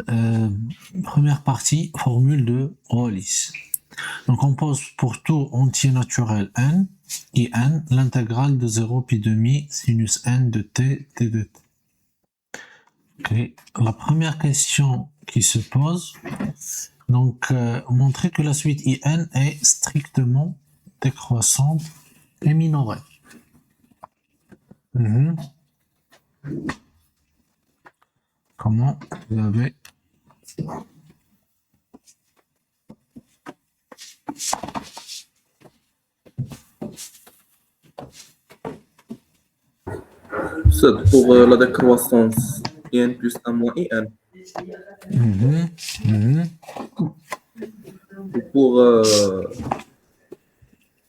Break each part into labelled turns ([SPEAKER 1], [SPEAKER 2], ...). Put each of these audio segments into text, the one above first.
[SPEAKER 1] Euh, Première partie, formule de Wallis. Donc on pose pour tout entier naturel n, i n, l'intégrale de 0 pi demi sinus n de t, t de t. Okay. La première question qui se pose, donc montrer que la suite in est strictement décroissante et minorée. Comment vous avez
[SPEAKER 2] C'est pour la décroissance in plus 1 moins in. Et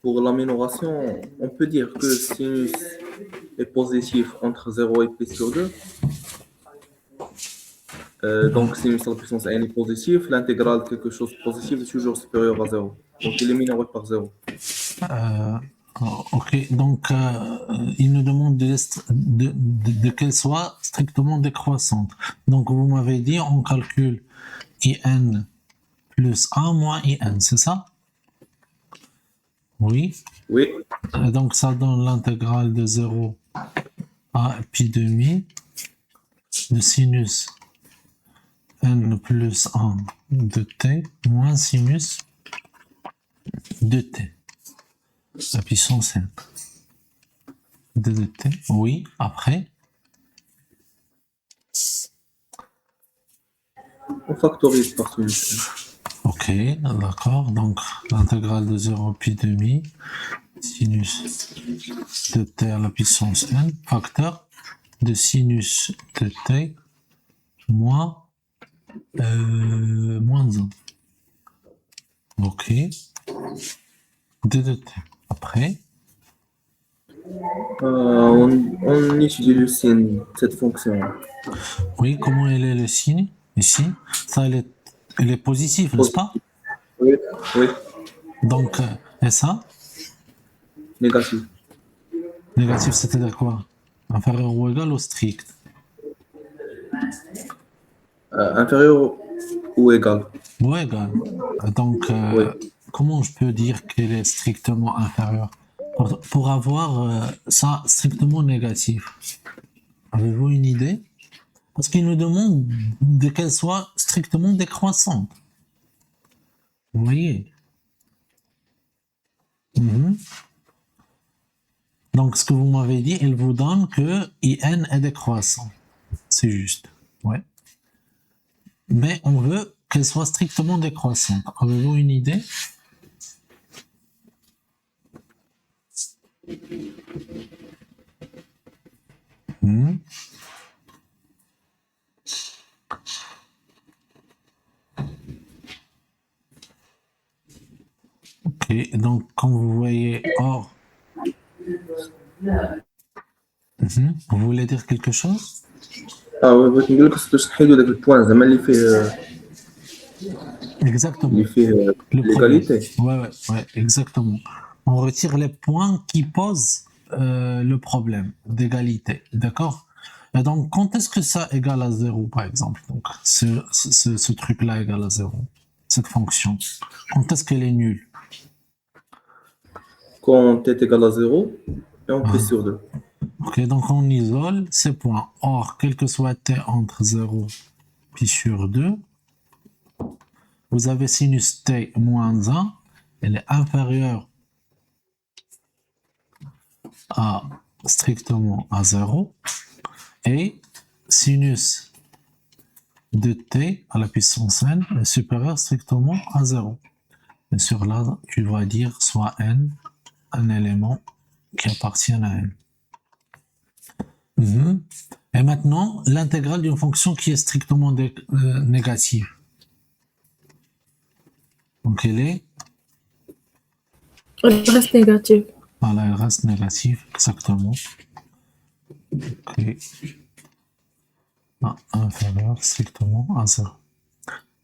[SPEAKER 2] pour la minoration, on peut dire que sinus est positif entre 0 et pi sur 2. Donc, sinus à la puissance n est positif, l'intégrale de quelque chose de positif est toujours supérieur à 0. Donc, il est minoré par 0.
[SPEAKER 1] Ok, donc il nous demande de qu'elle soit strictement décroissante. Donc vous m'avez dit on calcule in plus 1 moins in, c'est ça? Oui.
[SPEAKER 2] Oui.
[SPEAKER 1] Donc ça donne l'intégrale de 0 à pi demi de sinus n plus 1 de t moins sinus de t. La puissance n. De t. Oui, après.
[SPEAKER 2] On factorise par sinus n.
[SPEAKER 1] Ok, d'accord. Donc l'intégrale de 0 pi demi sinus de t à la puissance n, facteur de sinus de t moins, moins 1. Ok. De t. Après.
[SPEAKER 2] On étudie le signe de cette fonction.
[SPEAKER 1] Oui, comment elle est le signe ici? Ça, elle est positive, n'est-ce pas?
[SPEAKER 2] Oui. Oui.
[SPEAKER 1] Donc, et ça?
[SPEAKER 2] Négatif.
[SPEAKER 1] Négatif, c'est-à-dire quoi? Inférieur ou égal ou strict?
[SPEAKER 2] Inférieur ou égal.
[SPEAKER 1] Ou égal. Donc,
[SPEAKER 2] Oui.
[SPEAKER 1] comment je peux dire qu'elle est strictement inférieure? Pour avoir ça strictement négatif, avez-vous une idée? Parce qu'il nous demande de qu'elle soit strictement décroissante. Vous voyez? Donc, ce que vous m'avez dit, il vous donne que IN est décroissant. C'est juste. Ouais. Mais on veut qu'elle soit strictement décroissante. Avez-vous une idée? Ok, donc quand vous voyez or, vous voulez dire quelque chose?
[SPEAKER 2] بغيت نقول لك خصك تحيدوا داك البوان زعما
[SPEAKER 1] Exactement.
[SPEAKER 2] اللي فيه
[SPEAKER 1] Le problème.
[SPEAKER 2] l'égalité.
[SPEAKER 1] Ouais, ouais, ouais, exactement. On retire les points qui posent le problème d'égalité. D'accord? Et donc, quand est-ce que ça égale à zéro, par exemple? Donc, ce truc-là égale à zéro. Cette fonction. Quand est-ce qu'elle est nulle?
[SPEAKER 2] Quand t est égal à 0, et on plie
[SPEAKER 1] Hein.
[SPEAKER 2] sur 2.
[SPEAKER 1] Ok, donc on isole ces points. Or, quel que soit t entre 0 pi sur 2, vous avez sinus t moins 1, elle est inférieure à strictement à 0, et sinus de t à la puissance n est supérieur strictement à 0. Bien sûr, là, tu vas dire soit n, un élément qui appartient à n. Et maintenant, l'intégrale d'une fonction qui est strictement négative. Donc, elle est.
[SPEAKER 3] Elle reste négative.
[SPEAKER 1] Voilà, elle reste négative, exactement. Ok. Inférieur strictement à 0.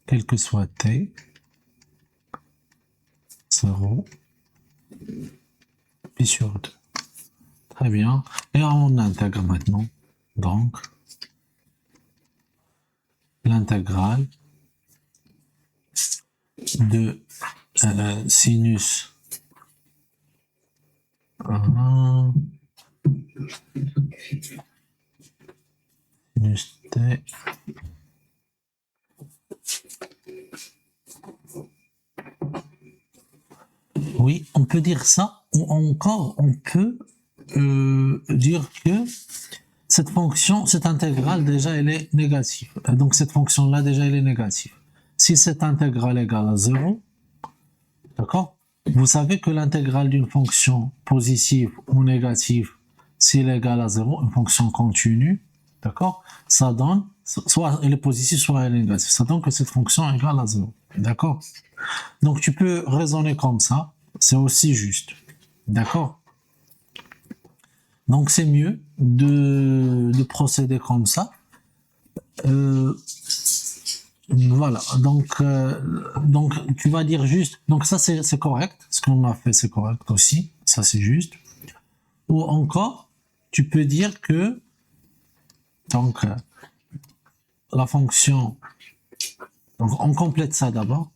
[SPEAKER 1] Quel que soit t, 0, pi sur 2. Très bien. Et on intègre maintenant. Donc, l'intégrale de sinus sinus t oui, on peut dire ça, ou encore on peut dire que cette fonction, cette intégrale déjà elle est négative. Donc cette fonction là déjà elle est négative. Si cette intégrale égale à 0, d'accord? Vous savez que l'intégrale d'une fonction positive ou négative, si elle est égale à 0, une fonction continue, d'accord? Ça donne, soit elle est positive, soit elle est négative. Ça donne que cette fonction est égale à 0, d'accord? Donc tu peux raisonner comme ça, c'est aussi juste, d'accord? Donc c'est mieux de procéder comme ça. Voilà, donc tu vas dire juste, donc ça c'est correct, ce qu'on a fait c'est correct aussi, ça c'est juste. Ou encore, tu peux dire que donc la fonction, donc on complète ça d'abord.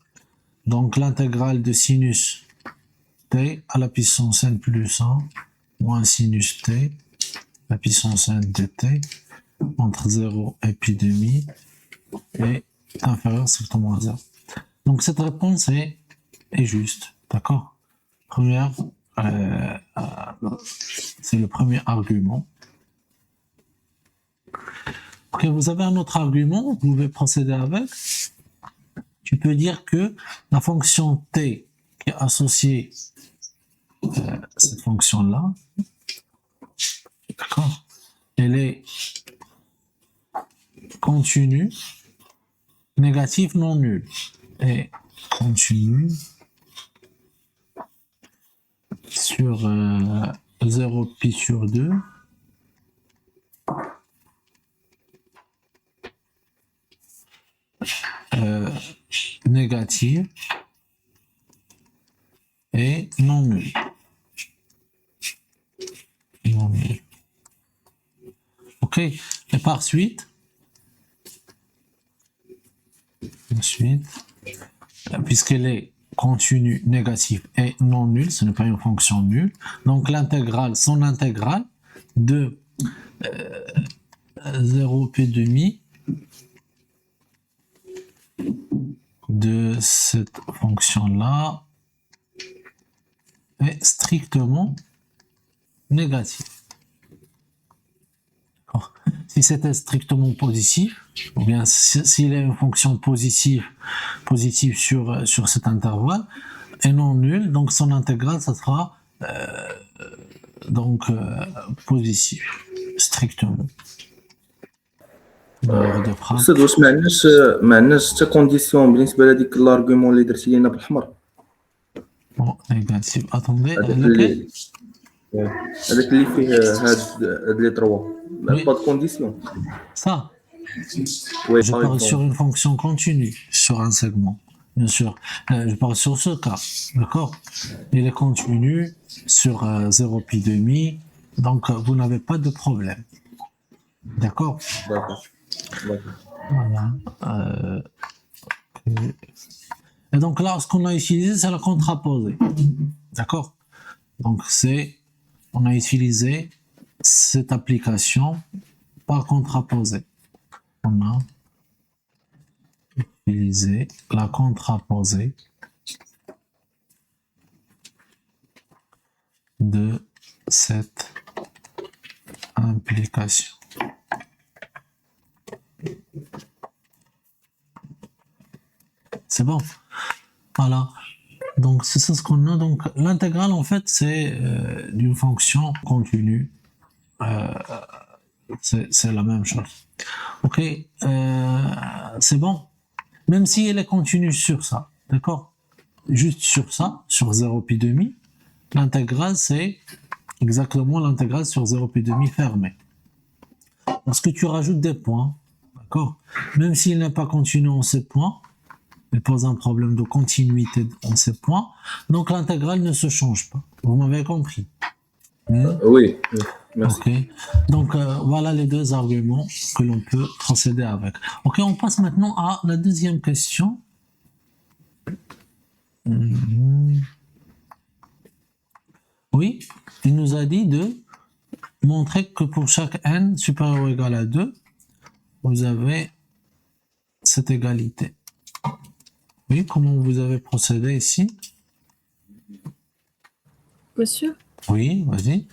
[SPEAKER 1] Donc l'intégrale de sinus t à la puissance n plus 1 moins sinus t à la puissance n de t entre 0 et pi demi est inférieur strictement à 0. Donc cette réponse est juste, d'accord? Première, c'est le premier argument. Ok, vous avez un autre argument, vous pouvez procéder avec. Tu peux dire que la fonction t qui est associée à cette fonction-là, d'accord, elle est continue, négative, non nulle. Et continue sur 0 pi sur 2 négative et non nulle. Non nulle. Ok, et par suite, puisqu'elle est continue, négative et non nulle, ce n'est pas une fonction nulle, donc l'intégrale, son intégrale de 0 p demi de cette fonction-là est strictement négative. Si c'était strictement positif, ou bien s'il y a une fonction positive sur cet intervalle et non nulle, donc son intégrale, ça sera positif, strictement.
[SPEAKER 2] أستاذ واش ما عندناش حتى كونديسيون بالنسبة لهاديك الارغيومون اللي درتي لينا بالحمر؟
[SPEAKER 1] négatif. Attendez,
[SPEAKER 2] هذاك اللي فيه هاد لي تروا
[SPEAKER 1] Oui.
[SPEAKER 2] pas de condition.
[SPEAKER 1] Ça,
[SPEAKER 2] Oui,
[SPEAKER 1] je
[SPEAKER 2] par
[SPEAKER 1] parle
[SPEAKER 2] exemple.
[SPEAKER 1] sur une fonction continue, sur un segment, bien sûr. Je parle sur ce cas, d'accord? Il est continu sur 0 pi demi, donc vous n'avez pas de problème. D'accord?
[SPEAKER 2] D'accord.
[SPEAKER 1] Voilà. Et donc là, ce qu'on a utilisé, c'est la contraposée. D'accord? Donc on a utilisé cette application par contraposée. On a utilisé la contraposée de cette implication. C'est bon. Voilà. Donc c'est ça ce qu'on a. Donc l'intégrale en fait c'est d'une fonction continue. C'est la même chose. Ok. C'est bon. Même si elle est continue sur ça, d'accord? Juste sur ça, sur 0 pi demi, l'intégrale c'est exactement l'intégrale sur 0 pi demi fermée. Parce que tu rajoutes des points, d'accord? Même s'il n'est pas continu en ces points, il pose un problème de continuité en ces points, donc l'intégrale ne se change pas. Vous m'avez compris?
[SPEAKER 2] Oui. Merci.
[SPEAKER 1] Ok. Donc, voilà les deux arguments que l'on peut procéder avec. Ok, on passe maintenant à la deuxième question. Mhm. Oui, il nous a dit de montrer que pour chaque n supérieur ou égal à 2, vous avez cette égalité. Oui, comment vous avez procédé ici?
[SPEAKER 3] Monsieur,
[SPEAKER 1] Oui, vas-y.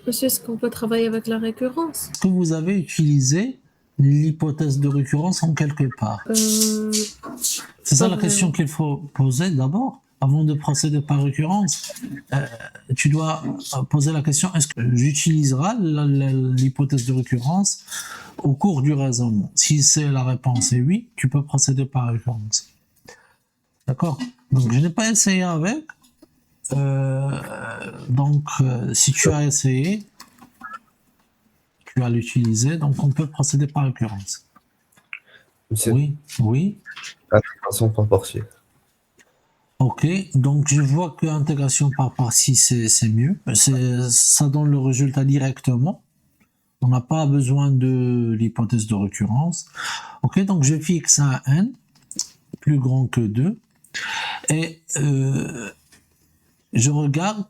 [SPEAKER 3] monsieur, est-ce qu'on peut travailler avec la récurrence?
[SPEAKER 1] Est-ce que vous avez utilisé l'hypothèse de récurrence en quelque part? C'est ça
[SPEAKER 3] Pas
[SPEAKER 1] la question
[SPEAKER 3] vraiment.
[SPEAKER 1] qu'il faut poser d'abord, avant de procéder par récurrence. Tu dois poser la question, est-ce que j'utiliserai l'hypothèse de récurrence au cours du raisonnement? Si c'est la réponse est oui, tu peux procéder par récurrence. D'accord? Donc je n'ai pas essayé avec. Si tu as essayé, tu vas l'utiliser, donc on peut procéder par récurrence.
[SPEAKER 4] Monsieur,
[SPEAKER 1] Oui, oui.
[SPEAKER 4] intégration par partielle.
[SPEAKER 1] Ok, donc je vois que l'intégration par partie, c'est mieux. Ça donne le résultat directement. On n'a pas besoin de l'hypothèse de récurrence. Ok, donc je fixe un n plus grand que 2 et je regarde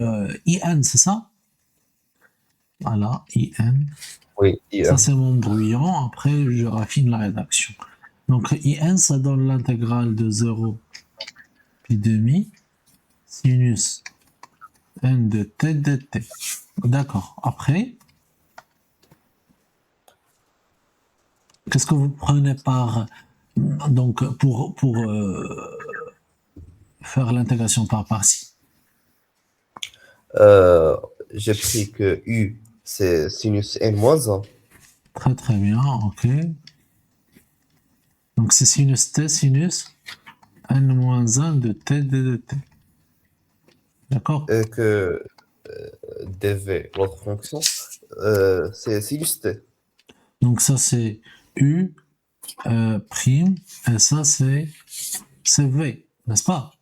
[SPEAKER 1] in, c'est ça? Voilà, in.
[SPEAKER 4] Oui,
[SPEAKER 1] Ça, c'est mon brouillon. Après, je raffine la rédaction. Donc, in, ça donne l'intégrale de 0 pi demi sinus n de t dt. D'accord. Après, qu'est-ce que vous prenez par... Donc, pour faire l'intégration par partie?
[SPEAKER 4] j'ai pris que U, c'est sinus n moins 1.
[SPEAKER 1] Très, très bien. Ok. Donc, c'est sinus t sinus n-1 de t dt. D'accord?
[SPEAKER 4] Et que dv, l'autre fonction, c'est sinus t.
[SPEAKER 1] Donc, ça, c'est u prime, et ça, c'est v, n'est-ce pas?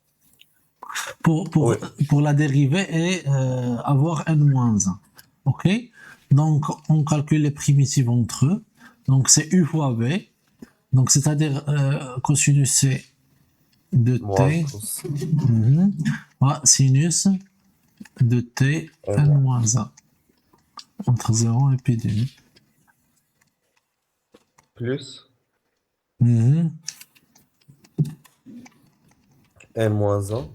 [SPEAKER 4] Oui.
[SPEAKER 1] Pour la dérivée et avoir n-1. Ok? Donc, on calcule les primitives entre eux. Donc, c'est u fois v. Donc, c'est-à-dire cosinus c de
[SPEAKER 4] Moins
[SPEAKER 1] t.
[SPEAKER 4] cos
[SPEAKER 1] Voilà, sinus de t n-1 entre 0 et pi demi.
[SPEAKER 4] plus
[SPEAKER 1] Mhm.
[SPEAKER 4] n moins 1.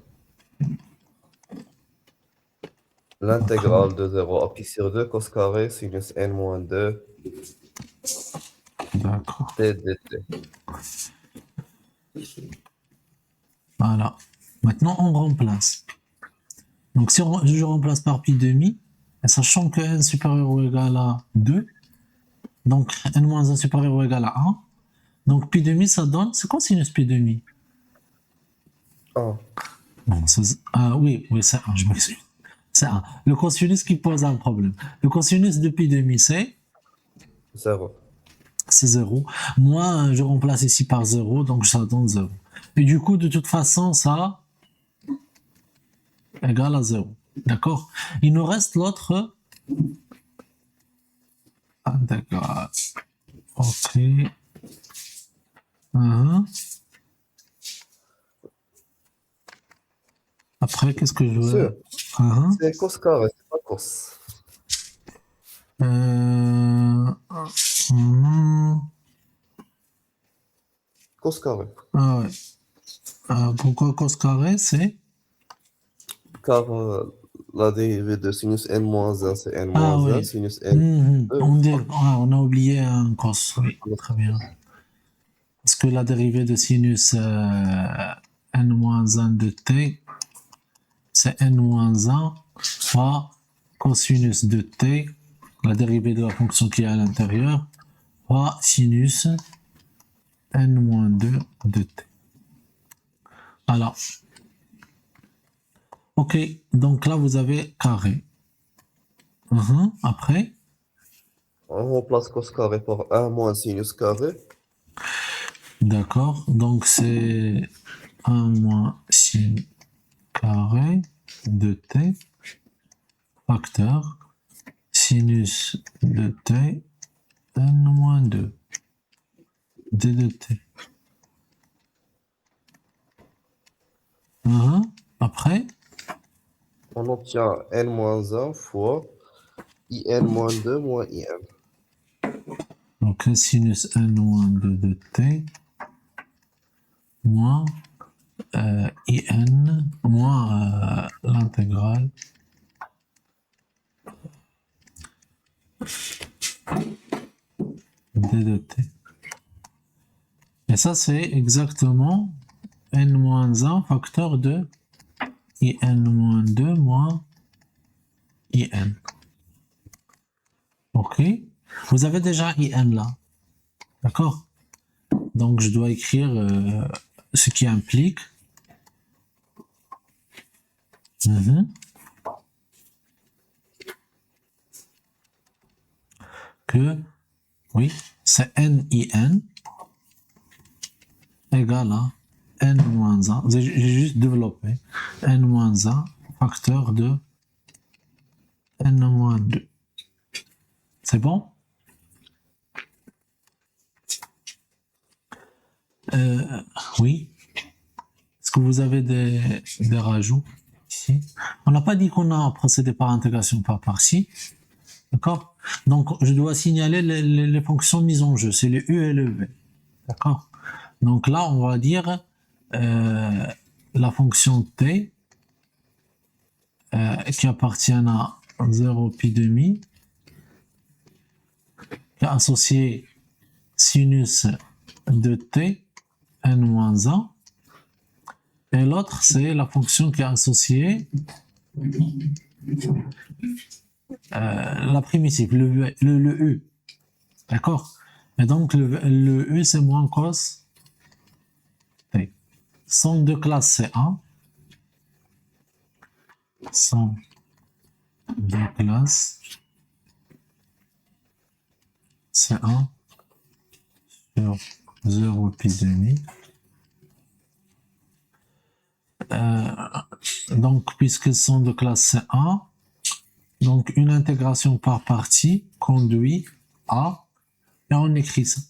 [SPEAKER 4] L'intégrale de 0 à pi sur 2 cos carré sinus n moins 2
[SPEAKER 1] D'accord.
[SPEAKER 4] t dt.
[SPEAKER 1] Voilà. Maintenant, on remplace. Donc, si je remplace par pi demi, et sachant que n supérieur ou égal à 2, donc n-1 supérieur ou égal à 1, donc pi demi, ça donne... C'est quoi sinus pi demi?
[SPEAKER 4] 1.
[SPEAKER 1] Non, oui, c'est 1, je m'excuse. C'est 1. Le cosinus qui pose un problème. Le cosinus de pi demi, c'est
[SPEAKER 4] 0.
[SPEAKER 1] 0. Moi, je remplace ici par 0, donc ça donne 0. Et du coup, de toute façon, ça égale à 0. D'accord? Il nous reste l'autre intégrale. Ok. Après, qu'est-ce que je veux?
[SPEAKER 4] C'est cos carré, c'est pas cos. Cos carré.
[SPEAKER 1] Ah ouais. Pourquoi cos carré, c'est?
[SPEAKER 4] Car la dérivée de sinus n moins 1, c'est n
[SPEAKER 1] Ah
[SPEAKER 4] moins 1,
[SPEAKER 1] oui.
[SPEAKER 4] sinus n 2.
[SPEAKER 1] On a oublié un cos, oui, très bien. Parce que la dérivée de sinus n-1 de t, c'est n-1 fois cosinus de t, la dérivée de la fonction qui est à l'intérieur, fois sinus n-2 de t. Alors, ok, donc là vous avez carré. Après,
[SPEAKER 4] On remplace cos carré par 1 moins sinus carré.
[SPEAKER 1] d'accord, donc c'est 1 moins sin carré de t facteur sinus de t n-2 d de t. Après,
[SPEAKER 4] On obtient n-1 fois in-2 moins in.
[SPEAKER 1] donc sinus n-2 de t moins in moins l'intégrale d de t. Et ça, c'est exactement n-1 facteur de in-2 moins in. Ok. Vous avez déjà in là. D'accord? Donc, je dois écrire ce qui implique que, oui, c'est NIN égale à N-1. J'ai juste développé N-1 facteur de N-2. C'est bon? Oui. Est-ce que vous avez des rajouts ici? On n'a pas dit qu'on a procédé par intégration par partie. D'accord? Donc, je dois signaler les fonctions mises en jeu. C'est le U et le V. D'accord? Donc là, on va dire la fonction T qui appartient à 0 pi demi qui est associé sinus de T n-1 et l'autre c'est la fonction qui est associée la primitive, le U. D'accord? Et donc le U c'est moins cos T. Somme de classe c'est 1. Somme de classe c'est 1 sur 0 pi demi. Donc, puisque somme de classe c'est 1, donc une intégration par partie conduit à, et on écrit ça.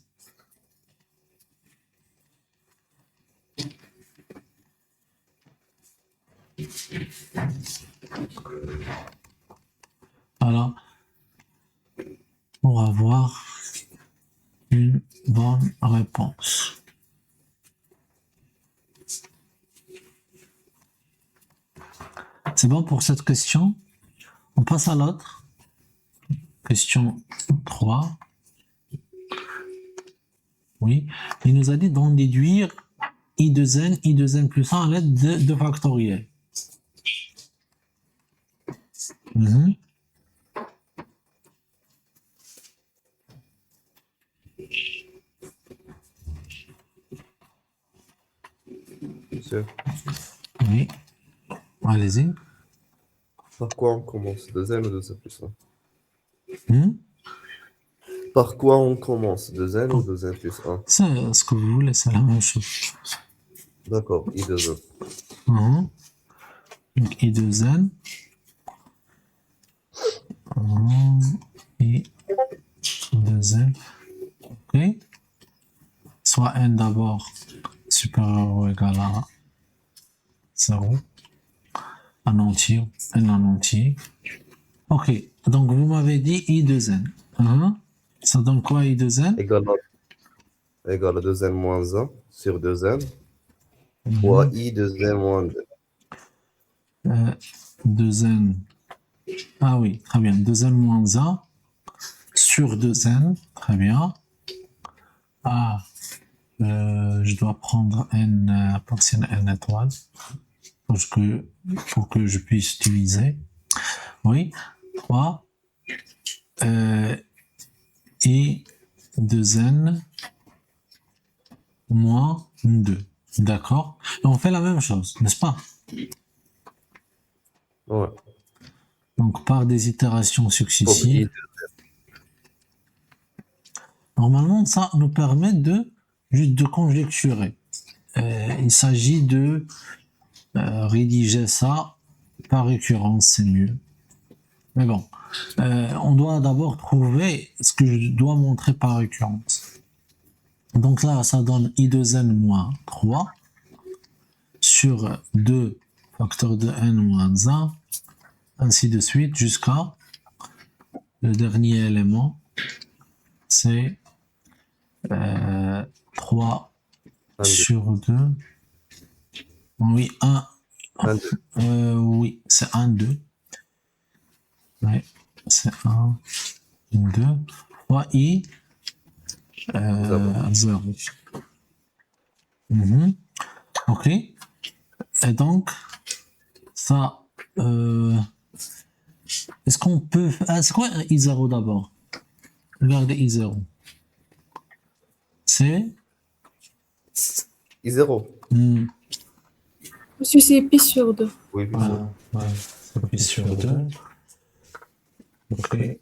[SPEAKER 1] Voilà, pour avoir une bonne réponse. C'est bon pour cette question? On passe à l'autre. Question 3. Oui, il nous a dit d'en déduire I de n plus 1 à l'aide de factoriel.
[SPEAKER 4] Monsieur,
[SPEAKER 1] Oui, allez-y.
[SPEAKER 4] par quoi on commence? 2n ou 2n plus 1? Par quoi on commence? 2n ou 2n plus 1?
[SPEAKER 1] C'est ce que vous voulez, c'est la même chose.
[SPEAKER 4] D'accord, I de n.
[SPEAKER 1] Donc I de n. I de n. Ok. Soit n d'abord supérieur ou égal à 0. Un entier, n en entier. Ok, donc vous m'avez dit I de n. Ça donne quoi I de n?
[SPEAKER 4] Égale à 2n moins 1 sur 2n fois I de n moins 2.
[SPEAKER 1] 2n. Ah oui, très bien. 2n moins 1 sur 2n. Très bien. Ah, je dois prendre n partielle n étoile pour que je puisse utiliser. Oui, 3. I de n moins 2. D'accord? Et on fait la même chose, n'est-ce pas?
[SPEAKER 4] Ouais.
[SPEAKER 1] Donc, par des itérations
[SPEAKER 4] Pour I
[SPEAKER 1] successives.
[SPEAKER 4] de
[SPEAKER 1] Normalement, ça nous permet juste de conjecturer. Il s'agit de rédiger ça par récurrence, c'est mieux. Mais bon, on doit d'abord trouver ce que je dois montrer par récurrence. Donc là, ça donne I de n moins 3 sur 2 facteur de n moins 1, ainsi de suite, jusqu'à le dernier élément, c'est 3
[SPEAKER 4] Un, deux.
[SPEAKER 1] sur 2. Oui, 1.
[SPEAKER 4] Un, deux.
[SPEAKER 1] Oui, c'est 1, 2. Oui, c'est 1, 2. Fois I, 0. Ok. Et donc, ça, est-ce qu'on peut... Ah, c'est quoi I0 d'abord? Regardez I0. C'est...
[SPEAKER 4] I0.
[SPEAKER 3] Monsieur, c'est pi sur 2.
[SPEAKER 4] Oui, oui,
[SPEAKER 1] Voilà, voilà. C'est pi sur 2. Ok.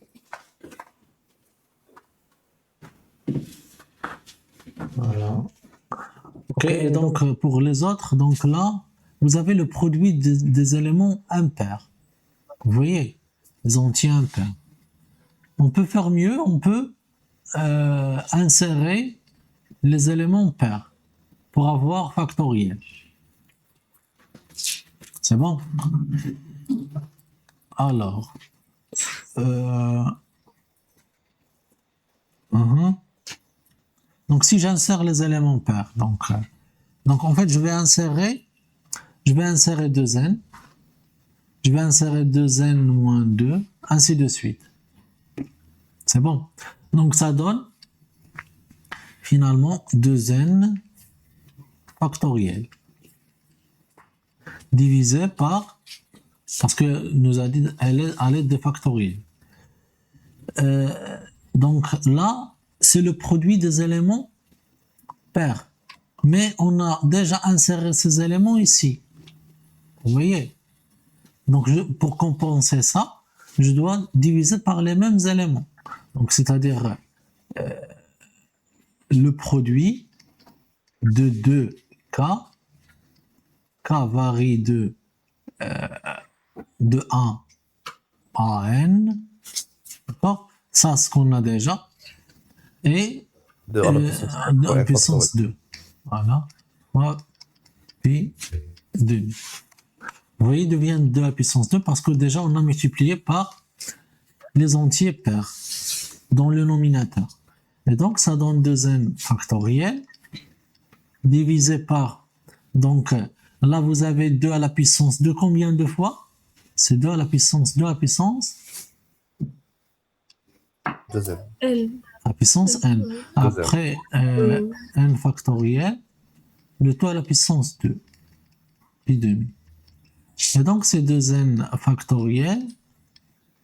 [SPEAKER 1] Voilà. Ok, et donc pour les autres, donc là, vous avez le produit des éléments impairs. Vous voyez, les entiers impairs. On peut faire mieux, on peut insérer les éléments pairs pour avoir factoriel. C'est bon? Alors, donc si j'insère les éléments pairs, donc en fait je vais insérer 2n, je vais insérer 2n moins 2, ainsi de suite. C'est bon? Donc ça donne finalement 2n factoriel divisé par, parce que nous a dit elle est à l'aide de factoriel. Donc là, c'est le produit des éléments pairs. Mais on a déjà inséré ces éléments ici. Vous voyez? Donc pour compenser ça, je dois diviser par les mêmes éléments. Donc c'est-à-dire le produit de 2K, K varie de 1 à n, d'accord? Ça, ce qu'on a déjà, et
[SPEAKER 4] 2 à la puissance.
[SPEAKER 1] à la puissance 2. Voilà, fois pi demi. Vous voyez, il devient 2 à la puissance 2 parce que déjà on a multiplié par les entiers pairs dans le nominateur. Et donc ça donne 2n factoriel divisé par, donc là vous avez 2 à la puissance de combien de fois? C'est 2 à la puissance 2 à la puissance
[SPEAKER 4] 2n.
[SPEAKER 3] L.
[SPEAKER 1] à la puissance n. Après n factoriel, le tout à la puissance 2, pi demi. Et donc c'est 2n factoriel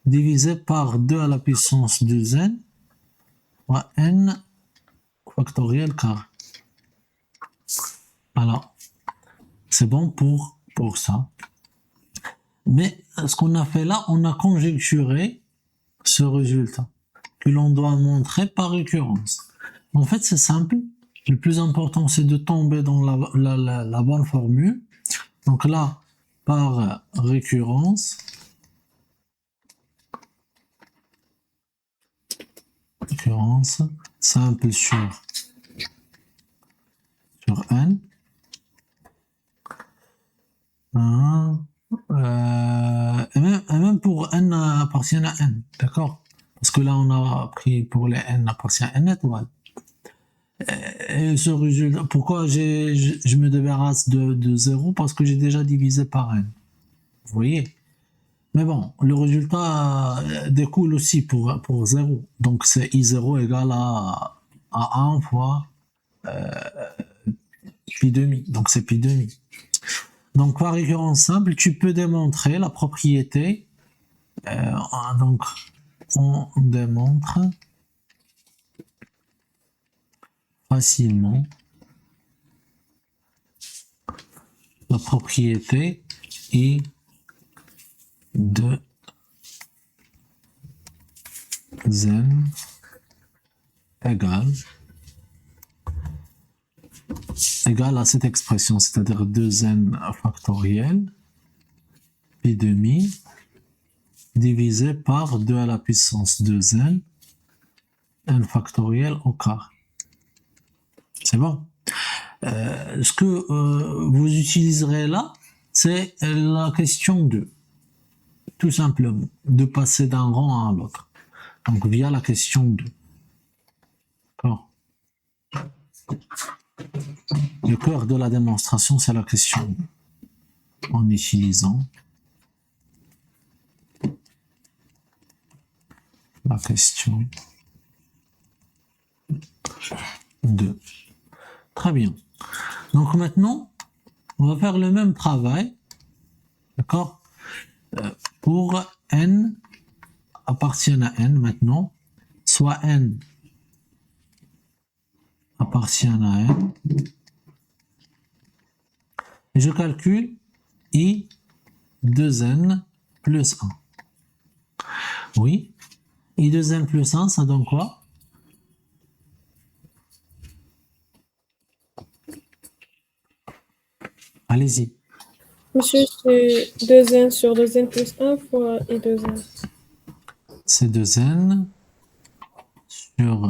[SPEAKER 1] divisé par 2 à la puissance 2n fois n factoriel carré. Alors, c'est bon pour ça. Mais ce qu'on a fait là, on a conjecturé ce résultat que l'on doit montrer par récurrence. En fait, c'est simple. Le plus important, c'est de tomber dans la bonne formule. Donc là, par récurrence, simple sur n. Et même pour n appartient à n, d'accord? Parce que là, on a pris pour les n appartient à n étoile. Et ce résultat, pourquoi je me débarrasse de 0? Parce que j'ai déjà divisé par n. Vous voyez? Mais bon, le résultat découle aussi pour 0. Donc c'est I0 égale à 1 fois pi demi. Donc c'est pi demi. Donc par récurrence simple, tu peux démontrer la propriété. Donc on démontre facilement la propriété I de n égale à cette expression, c'est-à-dire 2n factoriel pi demi divisé par 2 à la puissance 2n, n factoriel au quart. C'est bon. Ce que vous utiliserez là, c'est la question 2. Tout simplement, de passer d'un rang à l'autre. Donc, via la question 2. D'accord. Le cœur de la démonstration, c'est la question 2. En utilisant la question 2. Très bien. Donc maintenant, on va faire le même travail, d'accord, pour n appartient à n maintenant, soit n appartient à n, et je calcule i 2n plus 1. Oui, i 2n plus 1, ça donne quoi? Allez-y.
[SPEAKER 3] Monsieur, c'est 2n sur 2n plus 1 fois i 2n.
[SPEAKER 1] C'est 2n sur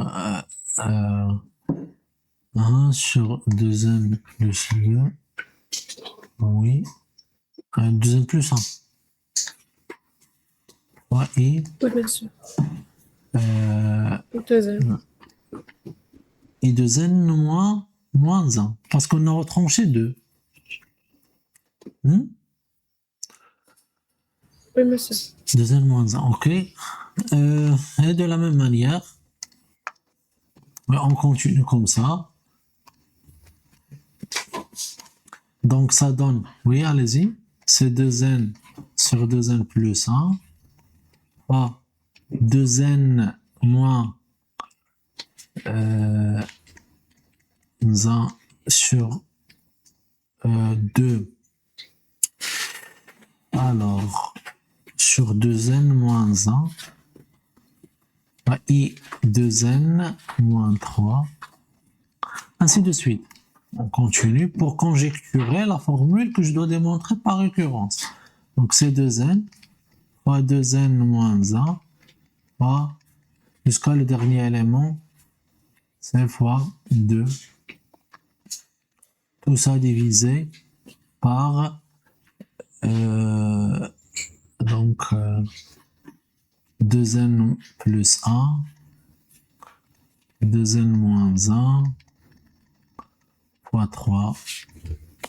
[SPEAKER 1] 1 sur 2n plus 2. Oui. 2n plus 1. Fois i.
[SPEAKER 3] Oui, monsieur.
[SPEAKER 1] Euh,
[SPEAKER 3] 2n.
[SPEAKER 1] i 2n moins 1. Parce qu'on a retranché 2.
[SPEAKER 3] Oui, monsieur.
[SPEAKER 1] 2n moins 1, ok. Et de la même manière, on continue comme ça. Donc ça donne, oui, allez-y, c'est 2n sur 2n plus 1 fois 2n moins 1 sur 2. Alors, sur 2n moins 1, i 2n moins 3, ainsi de suite. On continue pour conjecturer la formule que je dois démontrer par récurrence. Donc c'est 2n fois 2n moins 1 fois, jusqu'à le dernier élément, c'est fois 2. Tout ça divisé par donc 2n plus 1, 2n moins 1, fois 3,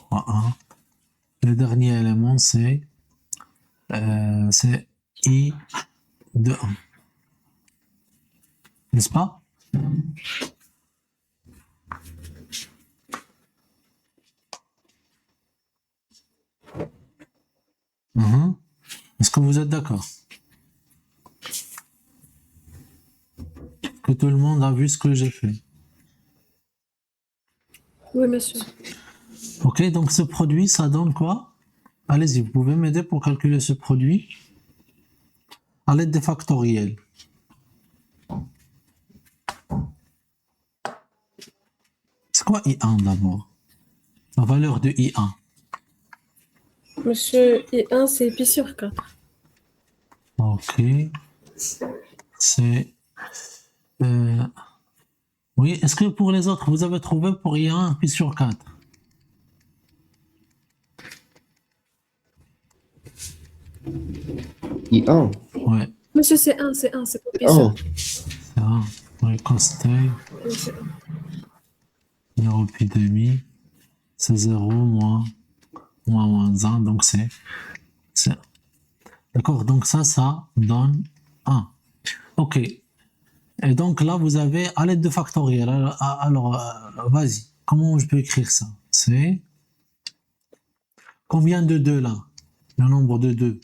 [SPEAKER 1] fois 1. Le dernier élément, c'est i de 1. N'est-ce pas? Est-ce que vous êtes d'accord? Que tout le monde a vu ce que j'ai fait?
[SPEAKER 3] Oui, monsieur.
[SPEAKER 1] Ok, donc ce produit, ça donne quoi? Allez-y, vous pouvez m'aider pour calculer ce produit à l'aide des factoriels. C'est quoi I1 d'abord? La valeur de I1.
[SPEAKER 3] Monsieur, I1, c'est pi sur 4.
[SPEAKER 1] Ok. C'est... Oui, est-ce que pour les autres, vous avez trouvé pour I1 pi sur 4?
[SPEAKER 4] I1.
[SPEAKER 1] Ouais.
[SPEAKER 3] Monsieur, c'est 1, c'est pas pi
[SPEAKER 4] Oh,
[SPEAKER 3] sur 4.
[SPEAKER 1] C'est un. Oui, cos-t,
[SPEAKER 3] Oui, c'est 1.
[SPEAKER 1] 0 pi demi, c'est 0 moins 1, donc c'est... D'accord, donc ça donne 1. Ok. Et donc là, vous avez à l'aide de factoriel. Alors, vas-y, comment je peux écrire ça? C'est combien de 2 là? Le nombre de 2.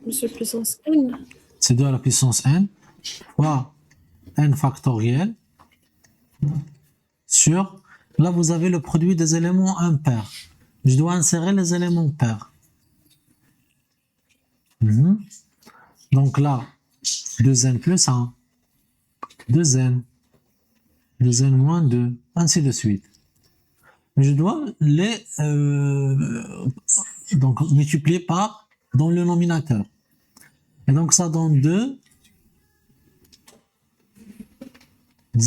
[SPEAKER 3] Monsieur, puissance n.
[SPEAKER 1] C'est 2 à la puissance n fois n factoriel sur... Là, vous avez le produit des éléments impairs. Je dois insérer les éléments pairs. Donc là, 2n plus 1, 2n moins 2, ainsi de suite. je dois les donc multiplier par dans le nominateur. Et donc ça donne 2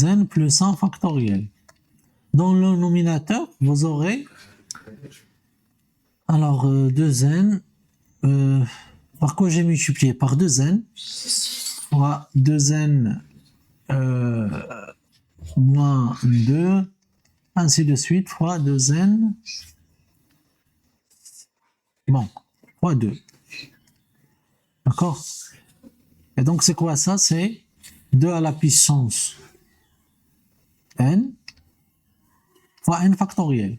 [SPEAKER 1] n plus 1 factoriel. Dans le nominateur, vous aurez alors 2n par quoi j'ai multiplié? Par 2n fois 2n moins 2, ainsi de suite, fois 2n, bon, fois 2. D'accord? Et donc, c'est quoi ça? C'est 2 à la puissance n fois n factoriel.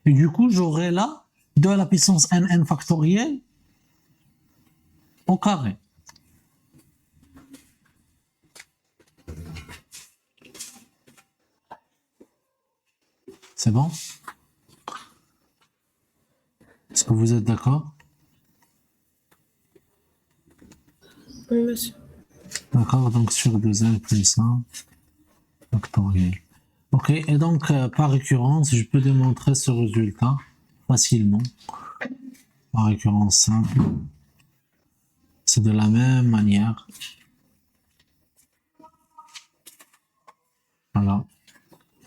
[SPEAKER 1] Et du coup, j'aurai là 2 à la puissance n factoriel au carré. C'est bon? Est-ce que vous êtes d'accord?
[SPEAKER 3] Oui, monsieur.
[SPEAKER 1] D'accord, donc sur 2n plus 1 factoriel. Ok, et donc par récurrence, je peux démontrer ce résultat facilement. Par récurrence simple. C'est de la même manière. Voilà.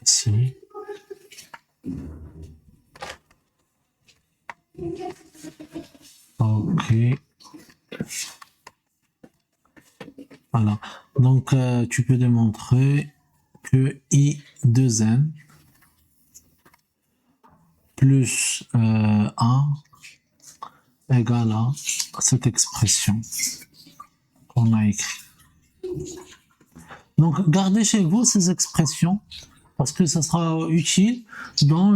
[SPEAKER 1] Ici. Ok. Voilà. Donc, tu peux démontrer que I2n plus 1 égale à cette expression qu'on a écrite. Donc, gardez chez vous ces expressions parce que ça sera utile dans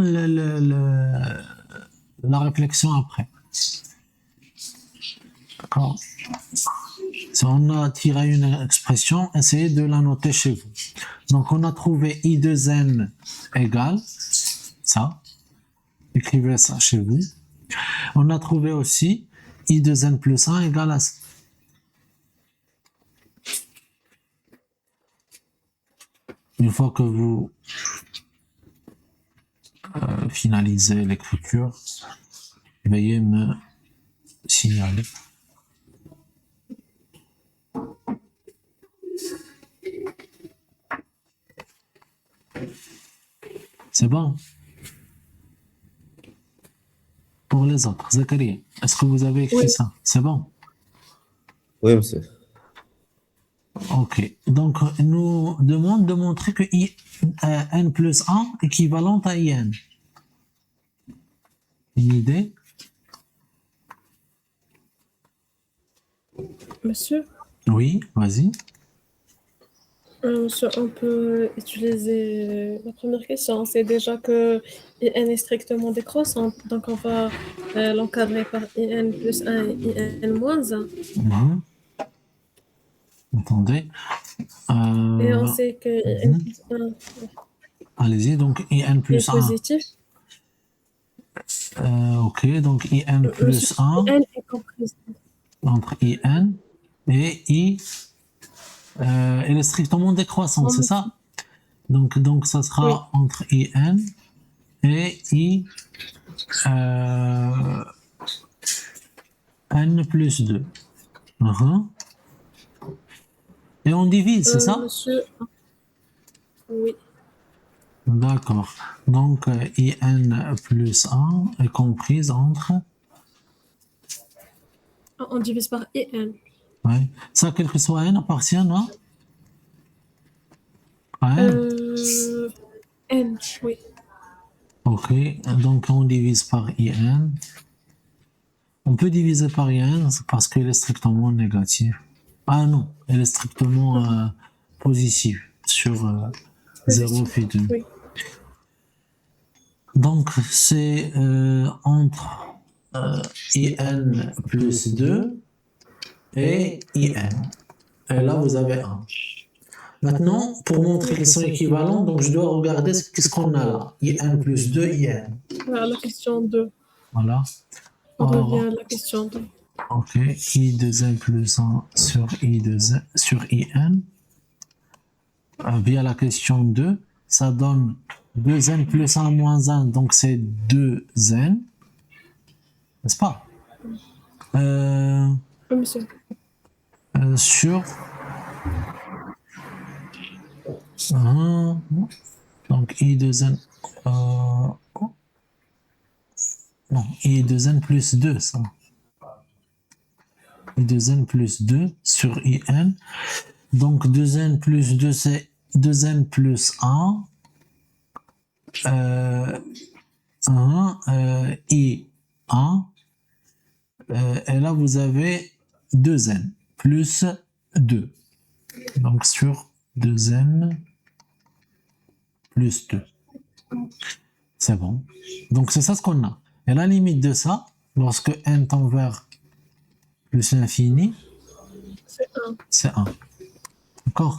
[SPEAKER 1] la réflexion après. D'accord? Si on a tiré une expression, essayez de la noter chez vous. Donc, on a trouvé I2n égale ça. Écrivez ça chez vous. On a trouvé aussi I2n plus 1 égale à ça. Une fois que vous finalisez l'écriture, veuillez me signaler. C'est bon? Pour les autres, Zakaria, est-ce que vous avez écrit
[SPEAKER 3] Oui.
[SPEAKER 1] ça? C'est bon?
[SPEAKER 4] Oui, monsieur.
[SPEAKER 1] Ok. Donc, nous demande de montrer que n plus 1 est équivalent à in. Une idée?
[SPEAKER 3] Monsieur,
[SPEAKER 1] Oui, vas-y.
[SPEAKER 3] monsieur, on peut utiliser la première question. C'est déjà que IN est strictement décroissant, donc on va l'encadrer par IN plus 1 et IN moins 1.
[SPEAKER 1] Mhm. Attendez.
[SPEAKER 3] Et on sait que IN
[SPEAKER 1] mhm.
[SPEAKER 3] plus 1
[SPEAKER 1] Allez-y, donc in
[SPEAKER 3] est
[SPEAKER 1] plus 1.
[SPEAKER 3] positif.
[SPEAKER 1] Ok, donc in plus
[SPEAKER 3] Monsieur,
[SPEAKER 1] 1
[SPEAKER 3] IN est compris.
[SPEAKER 1] entre in et i. Elle est strictement décroissante, c'est ça? Donc ça sera
[SPEAKER 3] Oui.
[SPEAKER 1] entre in et i n plus 2. Et on divise, c'est ça?
[SPEAKER 3] Monsieur, oui.
[SPEAKER 1] D'accord. Donc in plus 1 est comprise entre...
[SPEAKER 3] On divise par IN.
[SPEAKER 1] Ouais. Ça, quel que soit n, appartient à n.
[SPEAKER 3] N, oui.
[SPEAKER 1] Ok, donc on divise par in. On peut diviser par in parce qu'elle est strictement négative. Ah non, elle est strictement positive sur 0 puis 2.
[SPEAKER 3] Oui.
[SPEAKER 1] Donc c'est entre in plus 2 et in. Et là vous avez 1. Maintenant, pour montrer qu'ils sont équivalents, donc je dois regarder qu'est-ce qu'on a là. in plus 2, in.
[SPEAKER 3] À la question 2.
[SPEAKER 1] Voilà.
[SPEAKER 3] On
[SPEAKER 1] Alors,
[SPEAKER 3] revient à la question 2.
[SPEAKER 1] ok, i2n plus 1 sur i2n sur in. Via la question 2, ça donne 2n plus 1 moins 1, donc c'est 2n, n'est-ce pas?
[SPEAKER 3] Oui, monsieur.
[SPEAKER 1] Sur 1, donc i de n, non, i de n plus 2, ça. I de n plus 2 sur in. Donc 2n plus 2, c'est 2n plus 1. 1, i 1. Et là, vous avez 2n plus 2. Donc sur 2n plus 2. C'est bon. Donc c'est ça ce qu'on a. Et la limite de ça, lorsque n tend vers plus l'infini,
[SPEAKER 3] C'est 1.
[SPEAKER 1] c'est 1. D'accord?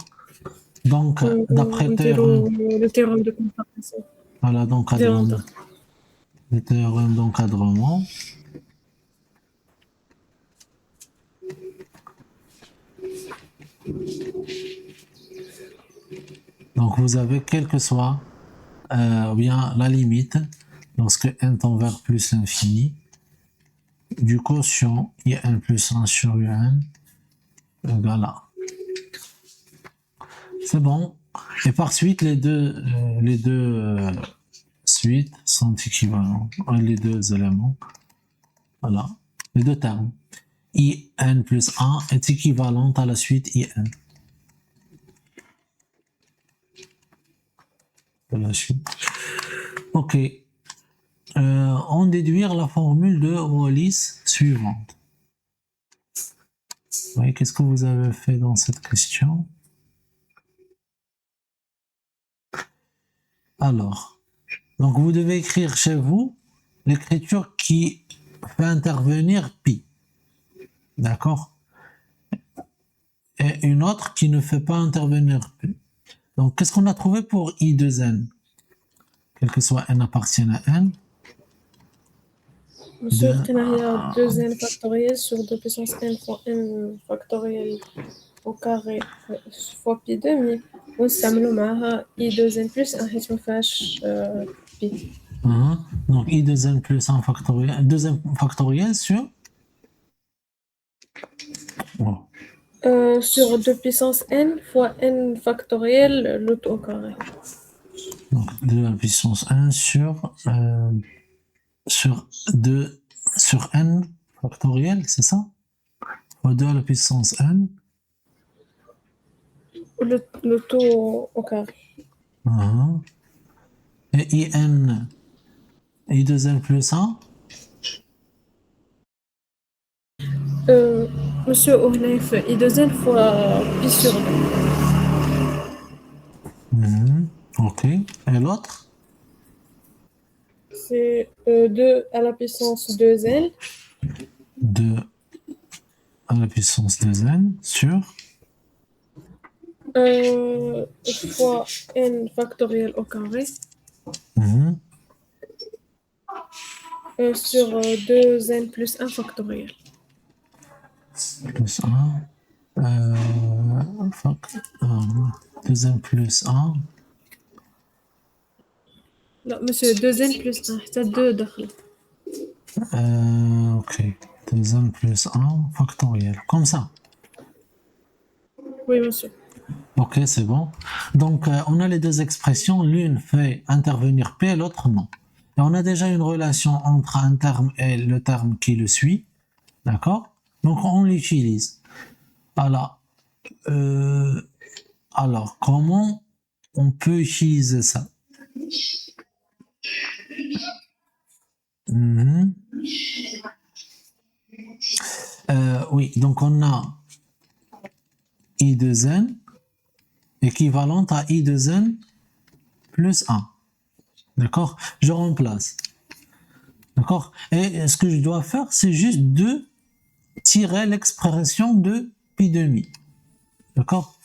[SPEAKER 1] Donc, d'après
[SPEAKER 3] Le théorème de comparaison.
[SPEAKER 1] voilà, d'encadrement. Le théorème d'encadrement. Donc, vous avez quel que soit bien la limite, lorsque n tend vers plus l'infini, du quotient in plus 1 sur un égale à. C'est bon. Et par suite, les deux suites sont équivalents. Les deux éléments. Voilà. Les deux termes. in plus 1 est équivalente à la suite in. La suite. Ok. On déduire la formule de Wallis suivante. Oui, qu'est-ce que vous avez fait dans cette question? Alors, donc vous devez écrire chez vous l'écriture qui fait intervenir pi. D'accord? Et une autre qui ne fait pas intervenir pi. Donc, qu'est-ce qu'on a trouvé pour i de n? Quel que soit n appartienne à n.
[SPEAKER 3] Monsieur, il y a 2n factoriel sur 2 puissance n fois n factoriel au carré fois pi demi. ونستعملوا معها i 2n plus 1 حيث ما فيهاش pi.
[SPEAKER 1] Donc, i de n plus 1 factoriel, 2n factoriel sur oh.
[SPEAKER 3] Sur 2 puissance n fois n factoriel, le tout au carré.
[SPEAKER 1] Donc, 2 à la puissance 1 sur 2 sur n factoriel, c'est ça? Fois 2 à la puissance n.
[SPEAKER 3] Le tout au carré.
[SPEAKER 1] Et in, i de n plus 1.
[SPEAKER 3] Monsieur Ohnef, i 2n fois pi sur 2.
[SPEAKER 1] Ok. Et l'autre?
[SPEAKER 3] C'est 2 à la puissance 2n.
[SPEAKER 1] 2 à la puissance 2n sur
[SPEAKER 3] fois n factoriel au carré. Sur 2n plus 1 factoriel.
[SPEAKER 1] Plus 1. 2n plus 1.
[SPEAKER 3] Non, monsieur, 2n plus 1. C'est 2 داخل.
[SPEAKER 1] Ok. 2n plus 1 factoriel. Comme ça.
[SPEAKER 3] Oui, monsieur.
[SPEAKER 1] Ok, c'est bon. Donc, on a les deux expressions. L'une fait intervenir P, l'autre non. Et on a déjà une relation entre un terme et le terme qui le suit. D'accord? Donc, on l'utilise. Alors, comment on peut utiliser ça? Oui, donc on a i de n équivalente à i de n plus 1. D'accord? Je remplace. D'accord? Et ce que je dois faire, c'est juste de tirer l'expression de pi demi. D'accord?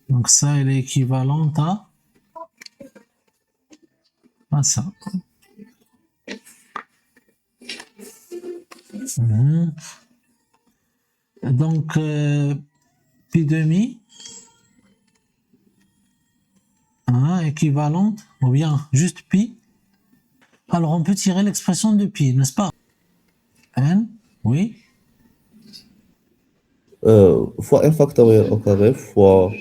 [SPEAKER 1] Donc ça, elle est équivalente à ça. Donc, pi demi équivalente, ou bien juste pi, alors on peut tirer l'expression de pi, n'est-ce pas? N, oui,
[SPEAKER 4] Fois n factoriel au carré fois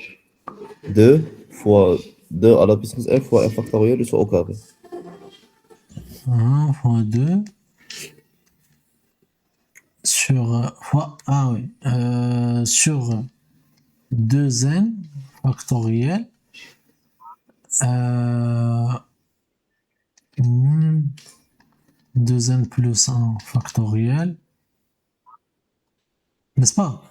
[SPEAKER 4] 2 fois 2 à la puissance n fois n factoriel au carré.
[SPEAKER 1] 1 fois 2 sur fois, ah oui, sur 2n factoriel, 2n plus 1 factoriel, n'est-ce pas?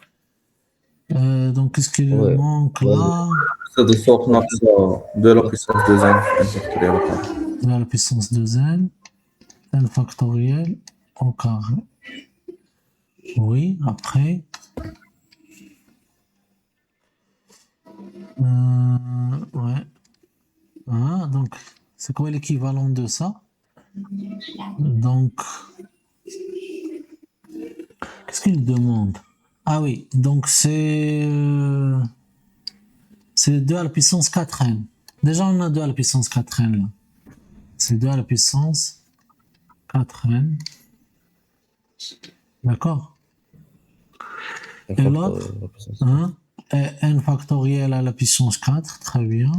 [SPEAKER 1] Donc, qu'est-ce qu'il
[SPEAKER 4] Ouais.
[SPEAKER 1] manque
[SPEAKER 4] Ouais.
[SPEAKER 1] là?
[SPEAKER 2] C'est de sorte de la puissance de n factoriel au carré.
[SPEAKER 1] De la puissance de n, n factoriel au carré. Oui, après. Ouais. Ah, donc, c'est quoi l'équivalent de ça? Donc, qu'est-ce qu'il demande? Ah oui, donc c'est 2 à la puissance 4n. Déjà, on a 2 à la puissance 4n là. C'est 2 à la puissance 4n. D'accord? Et l'autre, hein, n factoriel à la puissance 4, très bien.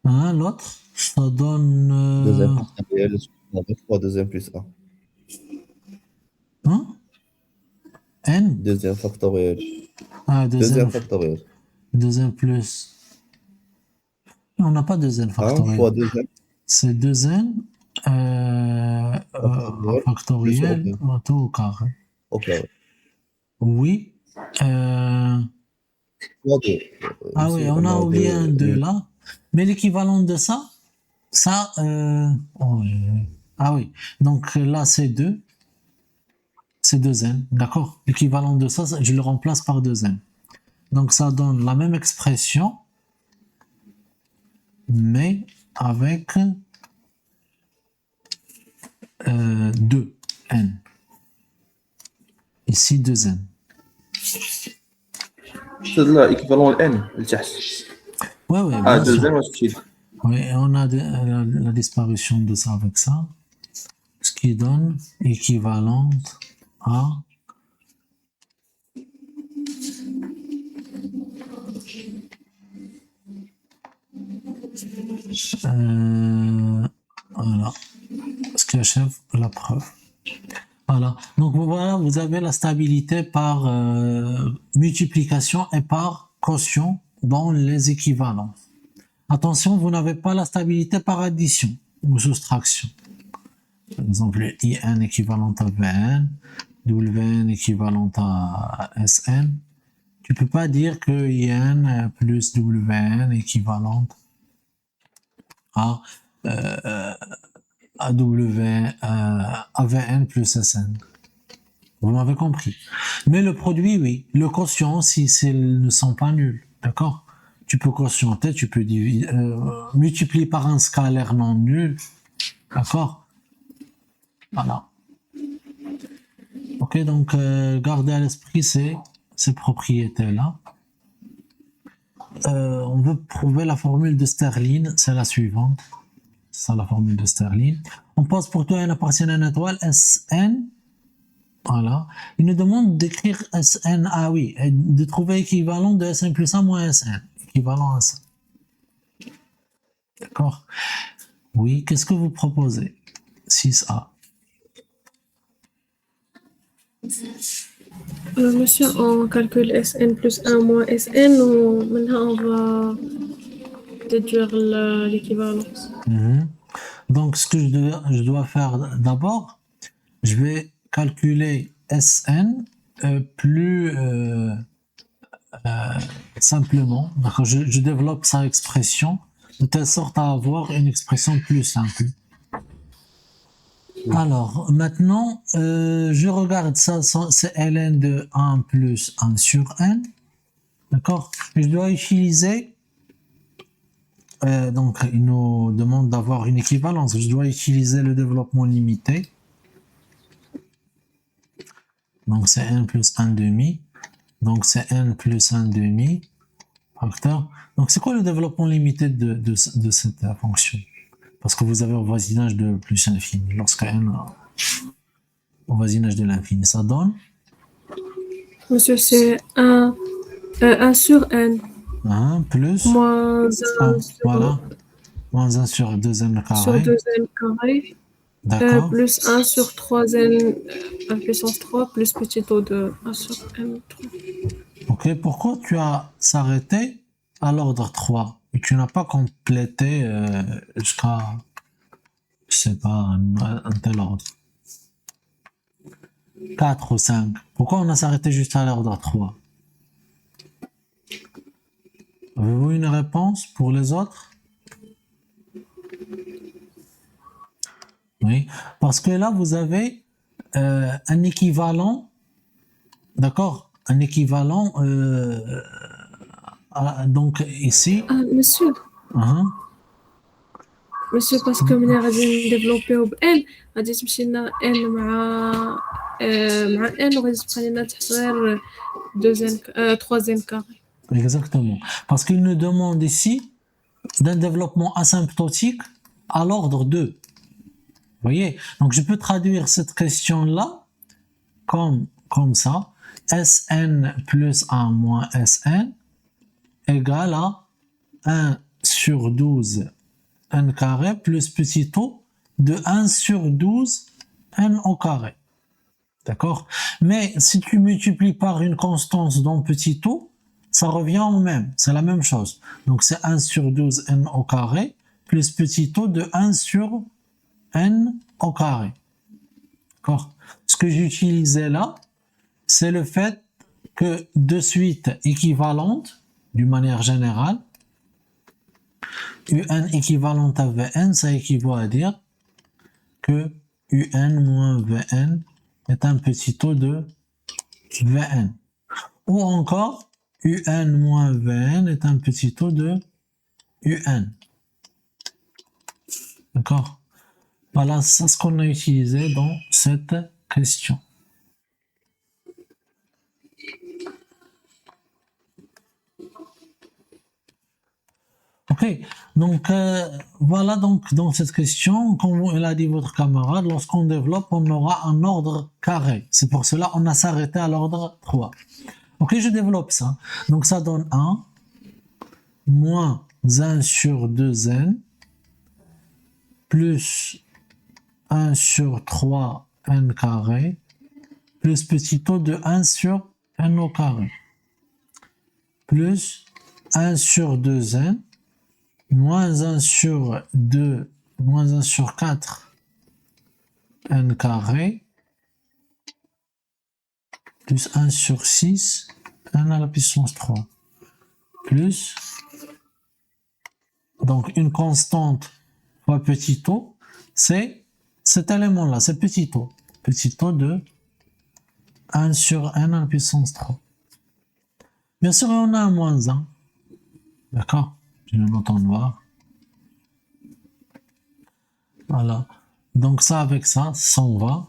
[SPEAKER 1] Hein, l'autre, ça donne...
[SPEAKER 4] 2n factoriel sur le carré fois 2n plus 1.
[SPEAKER 1] hein? N?
[SPEAKER 4] 2n factoriel.
[SPEAKER 1] Ah,
[SPEAKER 4] 2n factoriel.
[SPEAKER 1] 2n plus... On n'a pas 2n
[SPEAKER 4] 1
[SPEAKER 1] factoriel.
[SPEAKER 4] fois 2n
[SPEAKER 1] C'est 2n factoriel au carré.
[SPEAKER 4] au carré.
[SPEAKER 1] Oui.
[SPEAKER 4] Fois 2.
[SPEAKER 1] Ah oui, on a oublié un 2 là. Mais l'équivalent de ça, ah oui, donc là c'est 2. C'est 2n, d'accord? L'équivalent de ça, je le remplace par 2n. Donc ça donne la même expression, mais avec 2n. Ici 2n.
[SPEAKER 2] C'est de l'équivalent de n, le tchèque.
[SPEAKER 1] Ouais, ouais,
[SPEAKER 2] Ah,
[SPEAKER 1] bien
[SPEAKER 2] de
[SPEAKER 1] sûr.
[SPEAKER 2] n, je suis.
[SPEAKER 1] Oui, on a la disparition de ça avec ça, ce qui donne équivalente à voilà, ce qui achève la preuve. Voilà, donc voilà, vous avez la stabilité par multiplication et par quotient dans les équivalents. Attention, vous n'avez pas la stabilité par addition ou soustraction. Par exemple, IN équivalent à VN, WN équivalent à SN. Tu peux pas dire que IN plus WN équivalente à VN plus SN. Vous m'avez compris. Mais le produit, oui. Le quotient, si ils ne sont pas nuls. D'accord? Tu peux quotienter, tu peux multiplier par un scalaire non nul. D'accord? Voilà. Ok, donc gardez à l'esprit ces propriétés-là. On veut prouver la formule de Stirling, c'est la suivante. C'est la formule de Stirling. On pose pour tout n appartient à une étoile Sn. Voilà. Il nous demande d'écrire Sn, ah oui, et de trouver équivalent de Sn plus 1 moins Sn. Équivalent à ça. D'accord? Oui, qu'est-ce que vous proposez? 6a.
[SPEAKER 3] Monsieur, on calcule Sn plus 1 moins Sn ou maintenant on va déduire l'équivalence.
[SPEAKER 1] Donc, ce que je dois faire d'abord, je vais calculer Sn plus simplement. Je développe sa expression de telle sorte à avoir une expression plus simple. Alors, maintenant, je regarde ça, c'est ln de 1 plus 1 sur n. D'accord? Je dois utiliser, donc il nous demande d'avoir une équivalence. Je dois utiliser le développement limité. Donc c'est n plus 1 demi. Donc c'est n plus 1 demi facteur. Donc, c'est quoi le développement limité de cette fonction? Parce que vous avez au voisinage de plus infini. Lorsque n au voisinage de l'infini, ça donne
[SPEAKER 3] Monsieur, c'est 1 sur n
[SPEAKER 1] 1 plus
[SPEAKER 3] moins 1
[SPEAKER 1] voilà, moins 1 sur 2n
[SPEAKER 3] sur
[SPEAKER 1] carré.
[SPEAKER 3] 2n carré,
[SPEAKER 1] D'accord.
[SPEAKER 3] plus 1 sur 3n à puissance 3, plus petit o de 1 sur n3.
[SPEAKER 1] Ok, pourquoi tu as s'arrêté à l'ordre 3 et tu n'as pas complété jusqu'à, je sais pas, un tel ordre 4 ou 5? Pourquoi on a s'arrêté juste à l'ordre 3? Avez-vous une réponse pour les autres? Oui, parce que là, vous avez un équivalent, d'accord? Un équivalent, donc ici,
[SPEAKER 3] Ah, monsieur,
[SPEAKER 1] hein,
[SPEAKER 3] monsieur, parce que ملي غادي نديفلوبيو ب n غادي تمشي لنا n مع n وغادي تبقى لنا تحت غير 3n carré.
[SPEAKER 1] exactement. Parce qu'il nous demande ici d'un développement asymptotique à l'ordre 2. Vous voyez? Donc, je peux traduire cette question-là comme ça. Sn plus 1 moins Sn égale à 1 sur 12 n carré plus petit o de 1 sur 12 n au carré. D'accord? Mais si tu multiplies par une constante dans petit o, ça revient au même. C'est la même chose. Donc, c'est 1 sur 12 n au carré plus petit o de 1 sur n au carré. D'accord? Ce que j'ai utilisé là, c'est le fait que deux suites équivalentes, d'une manière générale, un équivalent à Vn, ça équivaut à dire que un moins Vn est un petit taux de Vn. Ou encore, un moins Vn est un petit taux de un. D'accord? Voilà, c'est ce qu'on a utilisé dans cette question. Ok, donc voilà, donc dans cette question, comme l'a dit votre camarade, lorsqu'on développe, on aura un ordre carré. C'est pour cela qu'on a s'arrêté à l'ordre 3. Ok, je développe ça. Donc ça donne 1 moins 1 sur 2n plus 1 sur 3 n carré plus petit o de 1 sur n au carré plus 1 sur 2n moins 1 sur 2 moins 1 sur 4 n carré plus 1 sur 6 n à la puissance 3 plus donc une constante fois petit o, c'est cet élément-là, c'est petit o de 1 sur n à la puissance 3. Bien sûr, on a un moins 1, d'accord? Je le note en noir. Voilà. Donc ça avec ça, ça en va.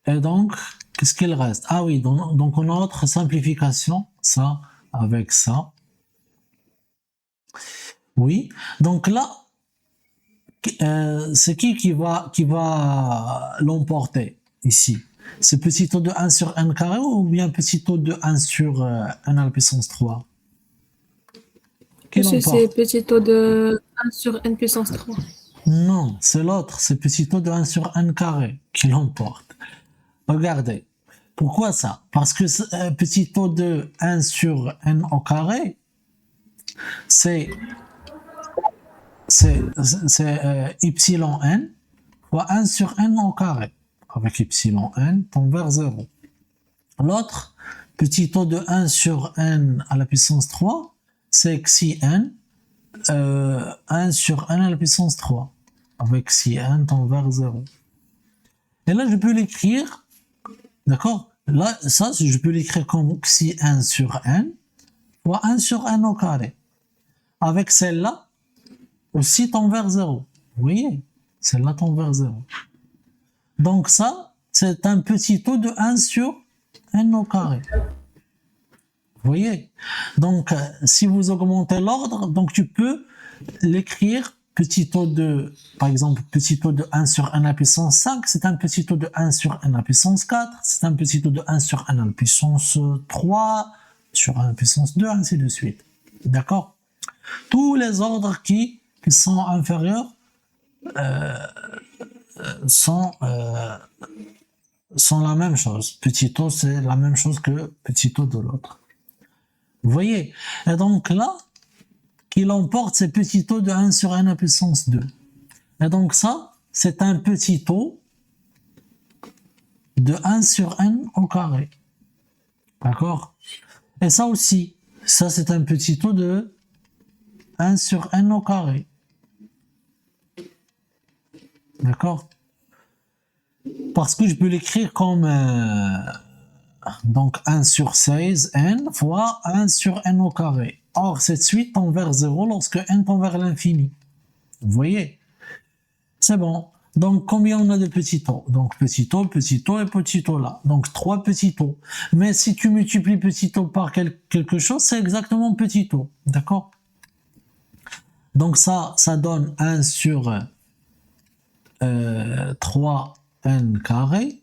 [SPEAKER 1] Et donc, qu'est-ce qu'il reste? Ah oui, donc on a autre simplification, ça avec ça. Oui, donc là, c'est qui va l'emporter ici? C'est petit taux de 1 sur n carré ou bien petit taux de 1 sur n à la puissance 3?
[SPEAKER 3] Monsieur, c'est petit taux de 1 sur n puissance 3.
[SPEAKER 1] Non, c'est l'autre, c'est petit taux de 1 sur n carré qui l'emporte. Regardez, pourquoi ça? Parce que petit taux de 1 sur n au carré, c'est epsilon n fois 1 sur n au carré. Avec epsilon n tend vers 0. L'autre, petit taux de 1 sur n à la puissance 3, c'est xi n 1 sur n à la puissance 3. Avec xi n tend vers 0. Et là, je peux l'écrire, d'accord? Là, ça, je peux l'écrire comme xi n sur n fois 1 sur n au carré. Avec celle-là, aussi tend vers 0. Vous voyez? Celle-là tend vers 0. Donc ça, c'est un petit taux de 1 sur n au carré. Vous voyez? Donc, si vous augmentez l'ordre, donc tu peux l'écrire petit o de, par exemple, petit o de 1 sur n à la puissance 5, c'est un petit o de 1 sur n à la puissance 4, c'est un petit o de 1 sur n à la puissance 3, sur 1 à la puissance 2, ainsi de suite. D'accord? Tous les ordres qui sont inférieurs sont la même chose. Petit o, c'est la même chose que petit o de l'autre. Vous voyez? Et donc là, qui l'emporte, c'est petit o de 1 sur n à puissance 2. Et donc ça, c'est un petit o de 1 sur n au carré. D'accord? Et ça aussi, ça c'est un petit o de 1 sur n au carré. D'accord? Parce que je peux l'écrire comme donc 1 sur 16 n fois 1 sur n au carré. Or, cette suite tend vers 0 lorsque n tend vers l'infini. Vous voyez? C'est bon. Donc, combien on a de petits o? Donc, petit o et petit o là. Donc, 3 petits o. Mais si tu multiplies petit o par quelque chose, c'est exactement petit o. D'accord? Donc, ça donne 1 sur 3n carré.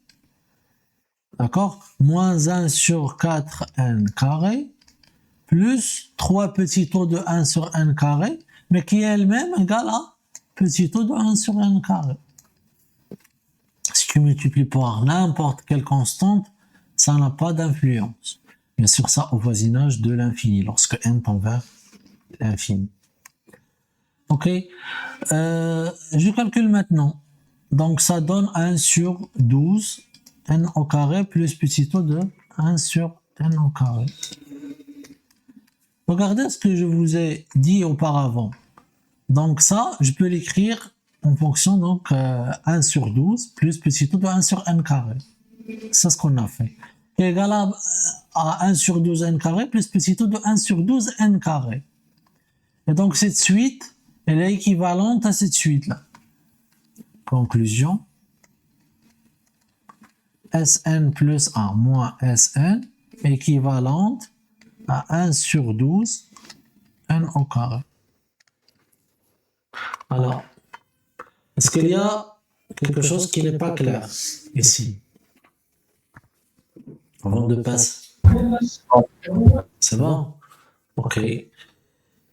[SPEAKER 1] D'accord? Moins 1 sur 4n carré. Plus 3 petits o de 1 sur n carré, mais qui est elle-même égale à petit o de 1 sur n carré. Si tu multiplies par n'importe quelle constante, ça n'a pas d'influence. Bien sûr, ça au voisinage de l'infini, lorsque n tend vers l'infini. Ok, je calcule maintenant. Donc ça donne 1 sur 12 n au carré plus petit o de 1 sur n au carré. Regardez ce que je vous ai dit auparavant. Donc ça, je peux l'écrire en fonction donc 1 sur 12 plus petit o de 1 sur n carré. C'est ce qu'on a fait. Qui est égal à 1 sur 12 n carré plus petit o de 1 sur 12 n carré. Et donc cette suite, elle est équivalente à cette suite-là. Conclusion. Sn plus 1 moins Sn équivalente à 1 sur 12 n au carré. Alors, est-ce qu'il y a quelque chose qui n'est pas clair ici? Avant de passer. C'est bon? Ok.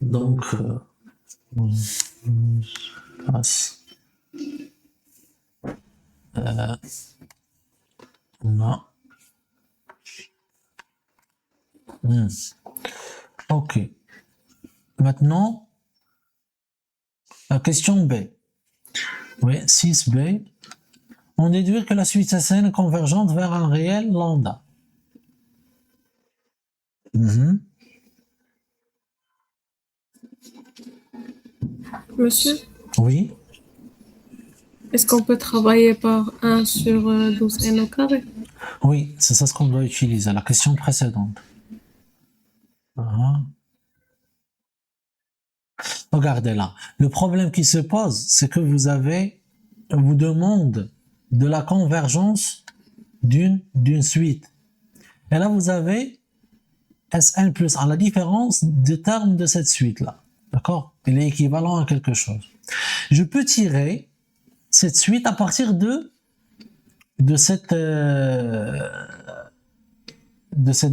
[SPEAKER 1] Donc, passe. Non. Ok. Maintenant, la question B. Oui, 6B. On déduit que la suite Sn est convergente vers un réel lambda.
[SPEAKER 3] Monsieur,
[SPEAKER 1] Oui.
[SPEAKER 3] est-ce qu'on peut travailler par 1 sur 12n au carré?
[SPEAKER 1] Oui, c'est ça ce qu'on doit utiliser, la question précédente. Regardez là. Le problème qui se pose, c'est que vous demande de la convergence d'une suite. Et là, vous avez Sn plus 1, la différence des termes de cette suite-là. D'accord? Il est équivalent à quelque chose. Je peux tirer cette suite à partir de cette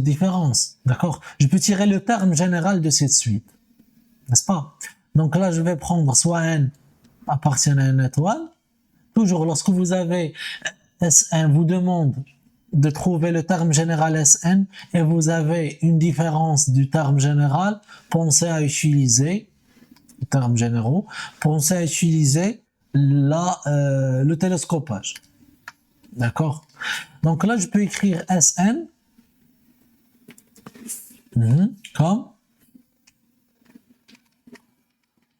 [SPEAKER 1] différence. D'accord? Je peux tirer le terme général de cette suite. N'est-ce pas? Donc là, je vais prendre soit n appartient à une étoile. Toujours, lorsque vous avez Sn, vous demande de trouver le terme général Sn et vous avez une différence du terme général, pensez à utiliser les termes généraux, pensez à utiliser le télescopage. D'accord? Donc là, je peux écrire Sn comme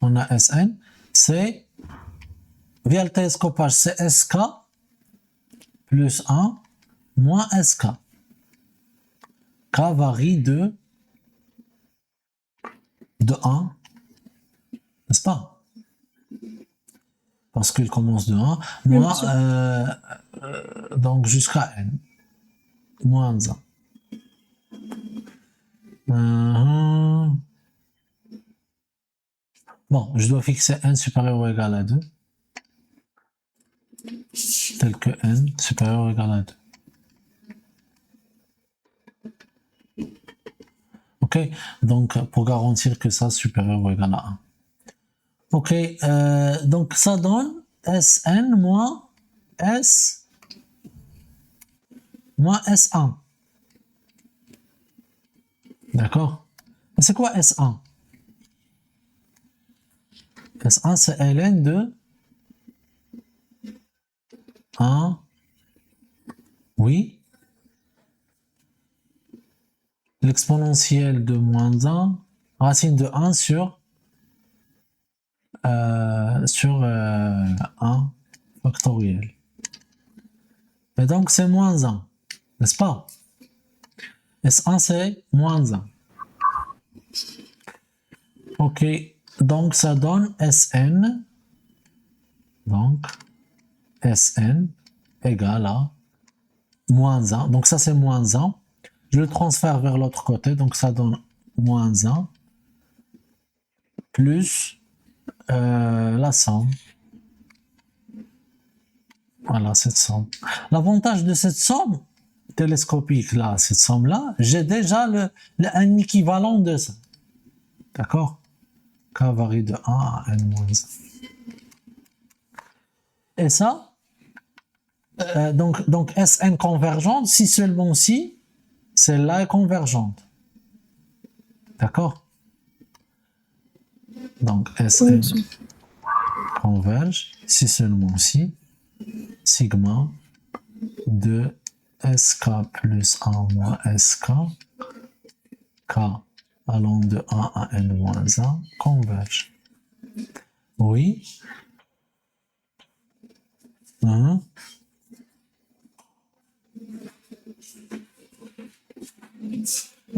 [SPEAKER 1] on a Sn, c'est via le télescopage, c'est Sk plus 1 moins Sk. K varie de 1, n'est-ce pas? Parce qu'il commence de 1, moins, donc jusqu'à n, moins 1. Mhm. Bon, je dois fixer n supérieur ou égal à 2, tel que n supérieur ou égal à 2. Ok, donc pour garantir que ça supérieur ou égal à 1. Ok, donc ça donne Sn moins S moins S1. D'accord? C'est quoi S1? S1 c'est ln de 1, oui, l'exponentielle de moins 1, racine de 1 sur 1 factoriel. Et donc c'est moins 1, n'est-ce pas? S1 c'est moins 1. Ok, donc ça donne Sn, donc Sn égale à moins 1. Donc ça c'est moins 1. Je le transfère vers l'autre côté, donc ça donne moins 1 plus la somme. Voilà, cette somme. L'avantage de cette somme télescopique là, cette somme là, j'ai déjà un équivalent de ça. D'accord? K varie de 1 à n moins 1. Et ça, donc Sn convergente, si seulement si celle-là est convergente. D'accord? Donc Sn converge, si seulement si sigma de sk plus 1 moins sk k allant de 1 à n moins 1 converge. Oui.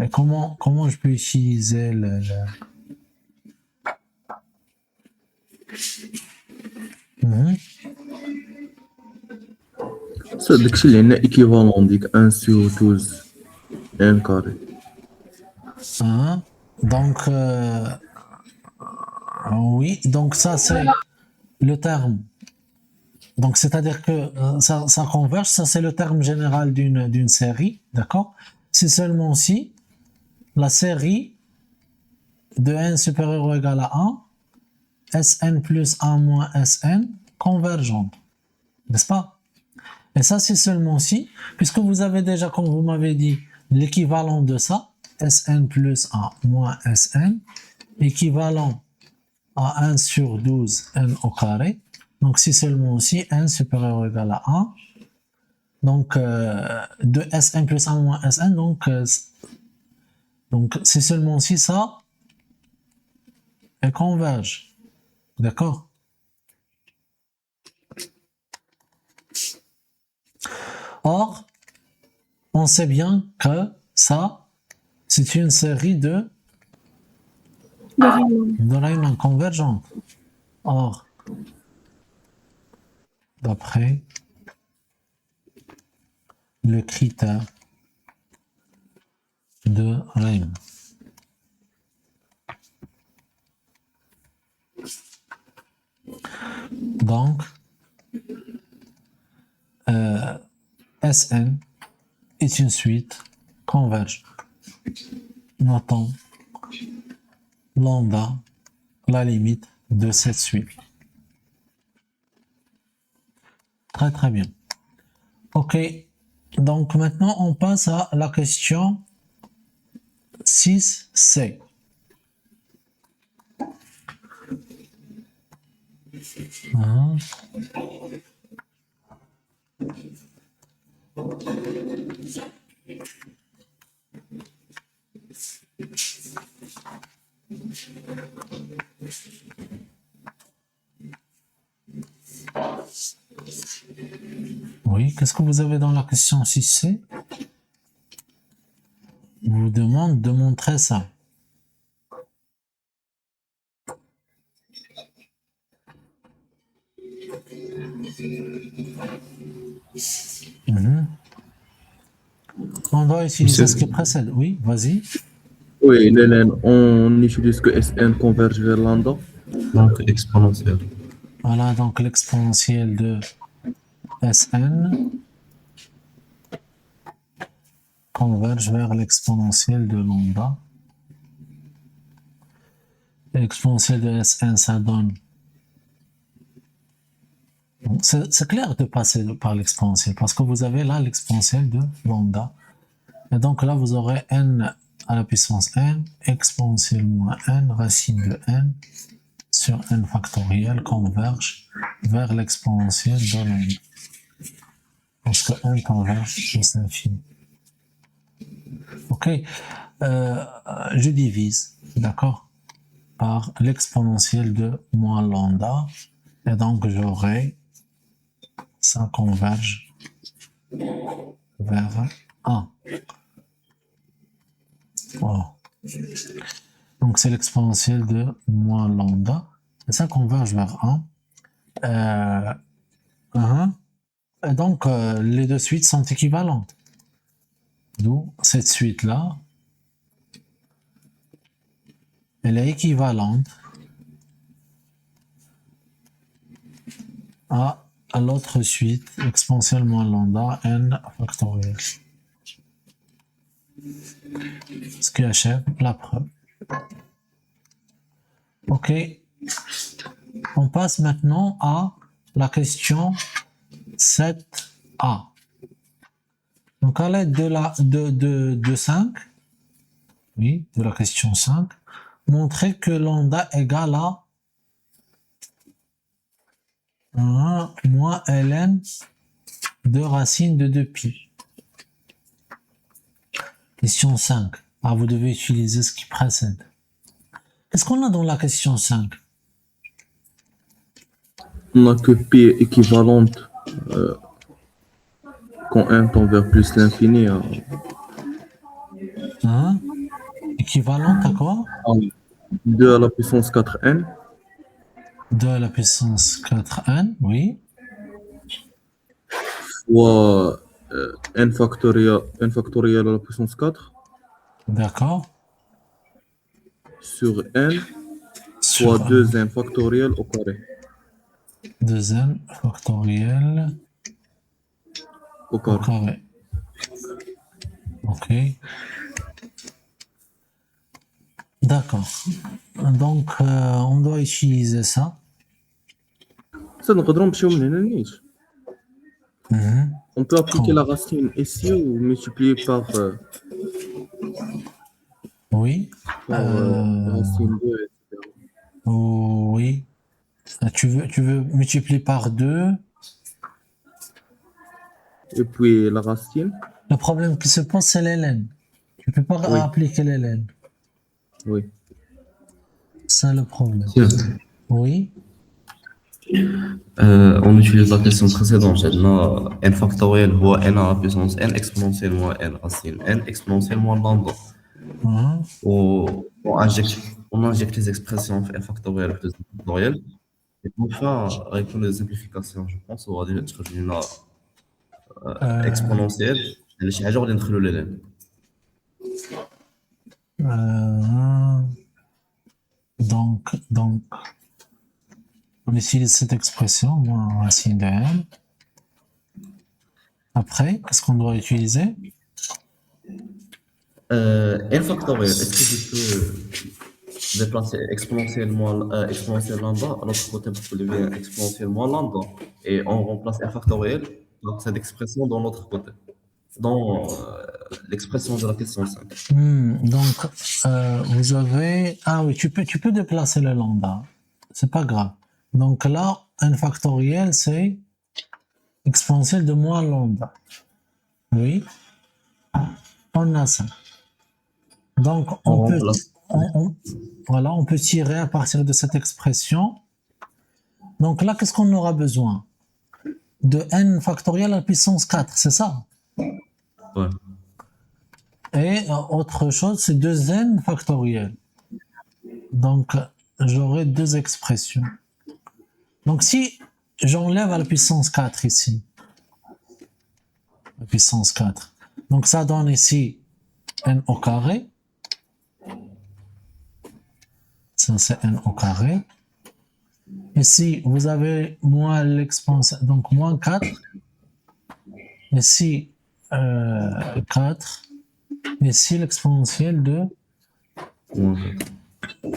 [SPEAKER 1] Et comment je peux utiliser le...
[SPEAKER 2] Ça, داكشي اللي عندنا équivalent ديك 1 sur 12 n carré.
[SPEAKER 1] Donc, oui, donc ça c'est le terme. Donc, c'est-à-dire que ça converge, ça c'est le terme général d'une série, d'accord? C'est seulement si la série de n supérieur ou égal à 1, Sn plus 1 moins Sn convergente, n'est-ce pas? Et ça c'est seulement si, puisque vous avez déjà, comme vous m'avez dit, l'équivalent de ça, Sn plus 1 moins Sn, équivalent à 1 sur 12 n au carré. Donc si seulement si n supérieur ou égal à 1, donc de Sn plus 1 moins Sn, donc c'est seulement si ça elle converge. D'accord? Or, on sait bien que ça, c'est une série de Riemann convergente. Or, d'après le critère de Riemann. Donc, Sn est une suite converge. Notons lambda, la limite de cette suite. Très très bien. Ok, donc maintenant on passe à la question 6C. Oui, qu'est-ce que vous avez dans la question 6C? On vous demande de montrer ça. On doit utiliser ce qui précède. Oui, vas-y.
[SPEAKER 2] Oui, ln, on n'utilise que Sn converge vers lambda.
[SPEAKER 5] Donc exponentielle.
[SPEAKER 1] Voilà, donc l'exponentielle de Sn converge vers l'exponentielle de lambda. L'exponentielle de Sn, ça donne. C'est clair de passer par l'exponentielle parce que vous avez là l'exponentielle de lambda. Et donc là, vous aurez n à la puissance n, exponentielle moins n, racine de n sur n factoriel converge vers l'exponentielle de lambda. Parce que n converge jusqu'à l'infini. Ok, je divise, d'accord, par l'exponentielle de moins lambda, et donc j'aurai ça converge vers 1. Wow. Donc c'est l'exponentielle de moins lambda, et ça converge vers 1. Et donc les deux suites sont équivalentes. D'où cette suite-là, elle est équivalente à l'autre suite, exponentielle moins lambda, n factoriel. Ce qui achève la preuve. Ok. On passe maintenant à la question 7a. Donc à l'aide de 5, oui, de la question 5, montrer que lambda égale à 1 moins ln de racine de 2pi. Question 5. Ah, vous devez utiliser ce qui précède. Qu'est-ce qu'on a dans la question 5?
[SPEAKER 2] On n'a que P équivalente quand n tend vers plus l'infini.
[SPEAKER 1] Hein? Équivalente à quoi?
[SPEAKER 2] 2 à la puissance 4n
[SPEAKER 1] 2 à la puissance 4n, oui.
[SPEAKER 2] fois n factoriel à la puissance 4
[SPEAKER 1] D'accord.
[SPEAKER 2] sur n
[SPEAKER 1] Sur
[SPEAKER 2] fois 2n factoriel au carré.
[SPEAKER 1] 2n factoriel
[SPEAKER 2] Au
[SPEAKER 1] au
[SPEAKER 2] carré.
[SPEAKER 1] carré. Ok. D'accord. Donc, on doit utiliser ça.
[SPEAKER 2] Ça, نقدروا نمشيو من هنا نيش.
[SPEAKER 1] Mhm.
[SPEAKER 2] On peut appliquer la racine ici ou multiplier par
[SPEAKER 1] Oui.
[SPEAKER 2] racine 2, etc.
[SPEAKER 1] Oui. Tu veux multiplier par 2.
[SPEAKER 2] Et puis la racine.
[SPEAKER 1] Le problème qui se pose, c'est l'ln. Tu peux pas
[SPEAKER 2] Oui.
[SPEAKER 1] appliquer l'ln.
[SPEAKER 2] Oui.
[SPEAKER 1] C'est le problème. Oui.
[SPEAKER 5] On utilise la question précédente. N factoriel voit n à la puissance n exponentielle moins n racine n exponentielle moins lambda.
[SPEAKER 1] Mhm.
[SPEAKER 5] On injecte les expressions n factoriel plus n factoriel. Et enfin, avec les simplifications, je pense, on va dire une exponentielle. Elle est genre d'être le ln.
[SPEAKER 1] Donc, on utilise cette expression, moins racine de n. Après, qu'est-ce qu'on doit utiliser?
[SPEAKER 5] N factoriel, est-ce que je peux déplacer exponentiellement lambda à l'autre côté pour lever exponentiellement lambda et on remplace n factoriel donc cette expression dans l'autre côté, dans l'expression de la question 5.
[SPEAKER 1] Donc, vous avez... Ah oui, tu peux déplacer le lambda. C'est pas grave. Donc là, n factoriel, c'est exponentielle de moins lambda. Oui. On a ça. Donc, voilà, on peut tirer à partir de cette expression. Donc là, qu'est-ce qu'on aura besoin? De n factoriel à la puissance 4, c'est ça?
[SPEAKER 5] Ouais.
[SPEAKER 1] Et autre chose, c'est 2n factoriel. Donc, j'aurai deux expressions. Donc, si j'enlève à la puissance 4 ici, la puissance 4, donc ça donne ici n au carré, Ça, c'est n au carré. Ici, vous avez moins l'exponentielle, donc moins 4. Ici, 4. Ici, l'exponentielle de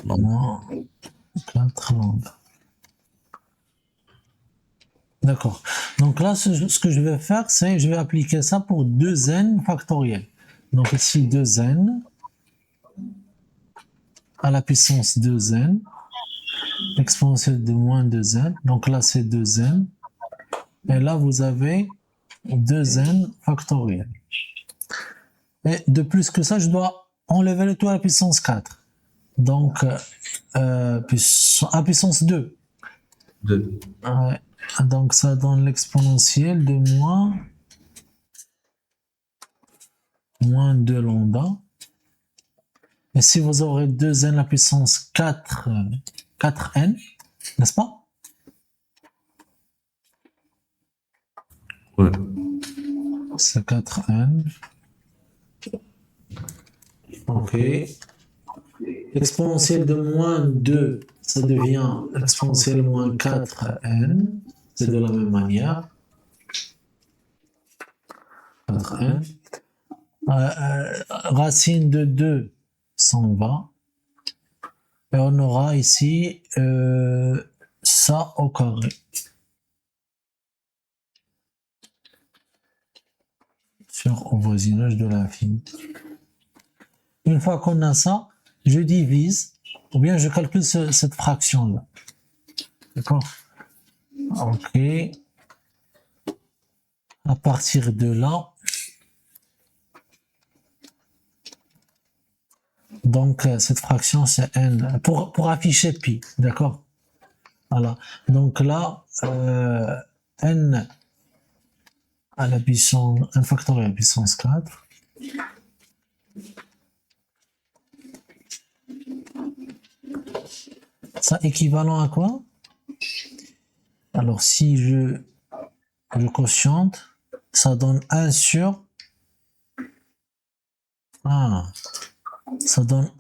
[SPEAKER 1] moins 4 lambda. D'accord. Donc là, ce que je vais faire, c'est je vais appliquer ça pour 2n factoriel. Donc ici, 2n à la puissance 2n, exponentielle de moins 2n. Donc là, c'est 2n. Et là, vous avez 2n factoriel. Et de plus que ça, je dois enlever le tout à la puissance 4. Donc, à puissance 2.
[SPEAKER 5] 2.
[SPEAKER 1] Donc, ça donne l'exponentielle de moins 2 lambda. Et si vous aurez 2n à la puissance 4n, n'est-ce pas?
[SPEAKER 5] Ouais.
[SPEAKER 1] C'est 4n. Ok. Exponentielle de moins 2, ça devient exponentielle moins 4n. C'est de la même manière. 4n. Racine de 2 s'en va. Et on aura ici ça au carré. Sur au voisinage de l'infini. Une fois qu'on a ça, je divise, ou bien je calcule cette fraction-là. D'accord? Ok. À partir de là, donc cette fraction c'est n, pour afficher pi, d'accord? Voilà. Donc là, n à la puissance, n factoriel à la puissance 4. Ça équivalent à quoi? Alors si je quotiente, ça donne 1 sur... ça donne...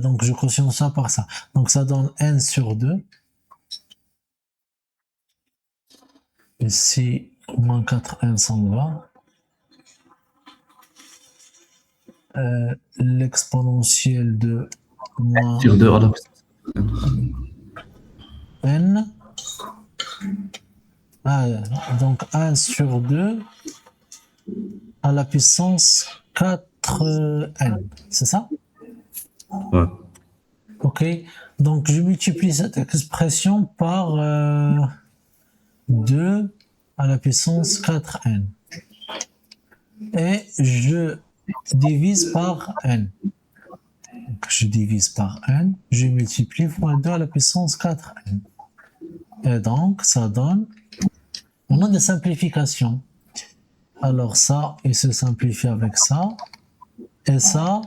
[SPEAKER 1] donc je quotiente ça par ça. Donc ça donne n sur 2. Ici, moins 4n s'en va. L'exponentielle de moins
[SPEAKER 5] Sur 2 à la puissance.
[SPEAKER 1] n. Donc 1 sur 2 à la puissance 4n. C'est ça?
[SPEAKER 5] Ouais.
[SPEAKER 1] Ok. Donc je multiplie cette expression par 2 à la puissance 4n. Et je divise par n. Donc, je divise par n, je multiplie fois 2 à la puissance 4n. Et donc, ça donne... On a des simplifications. Alors ça, il se simplifie avec ça. Et ça,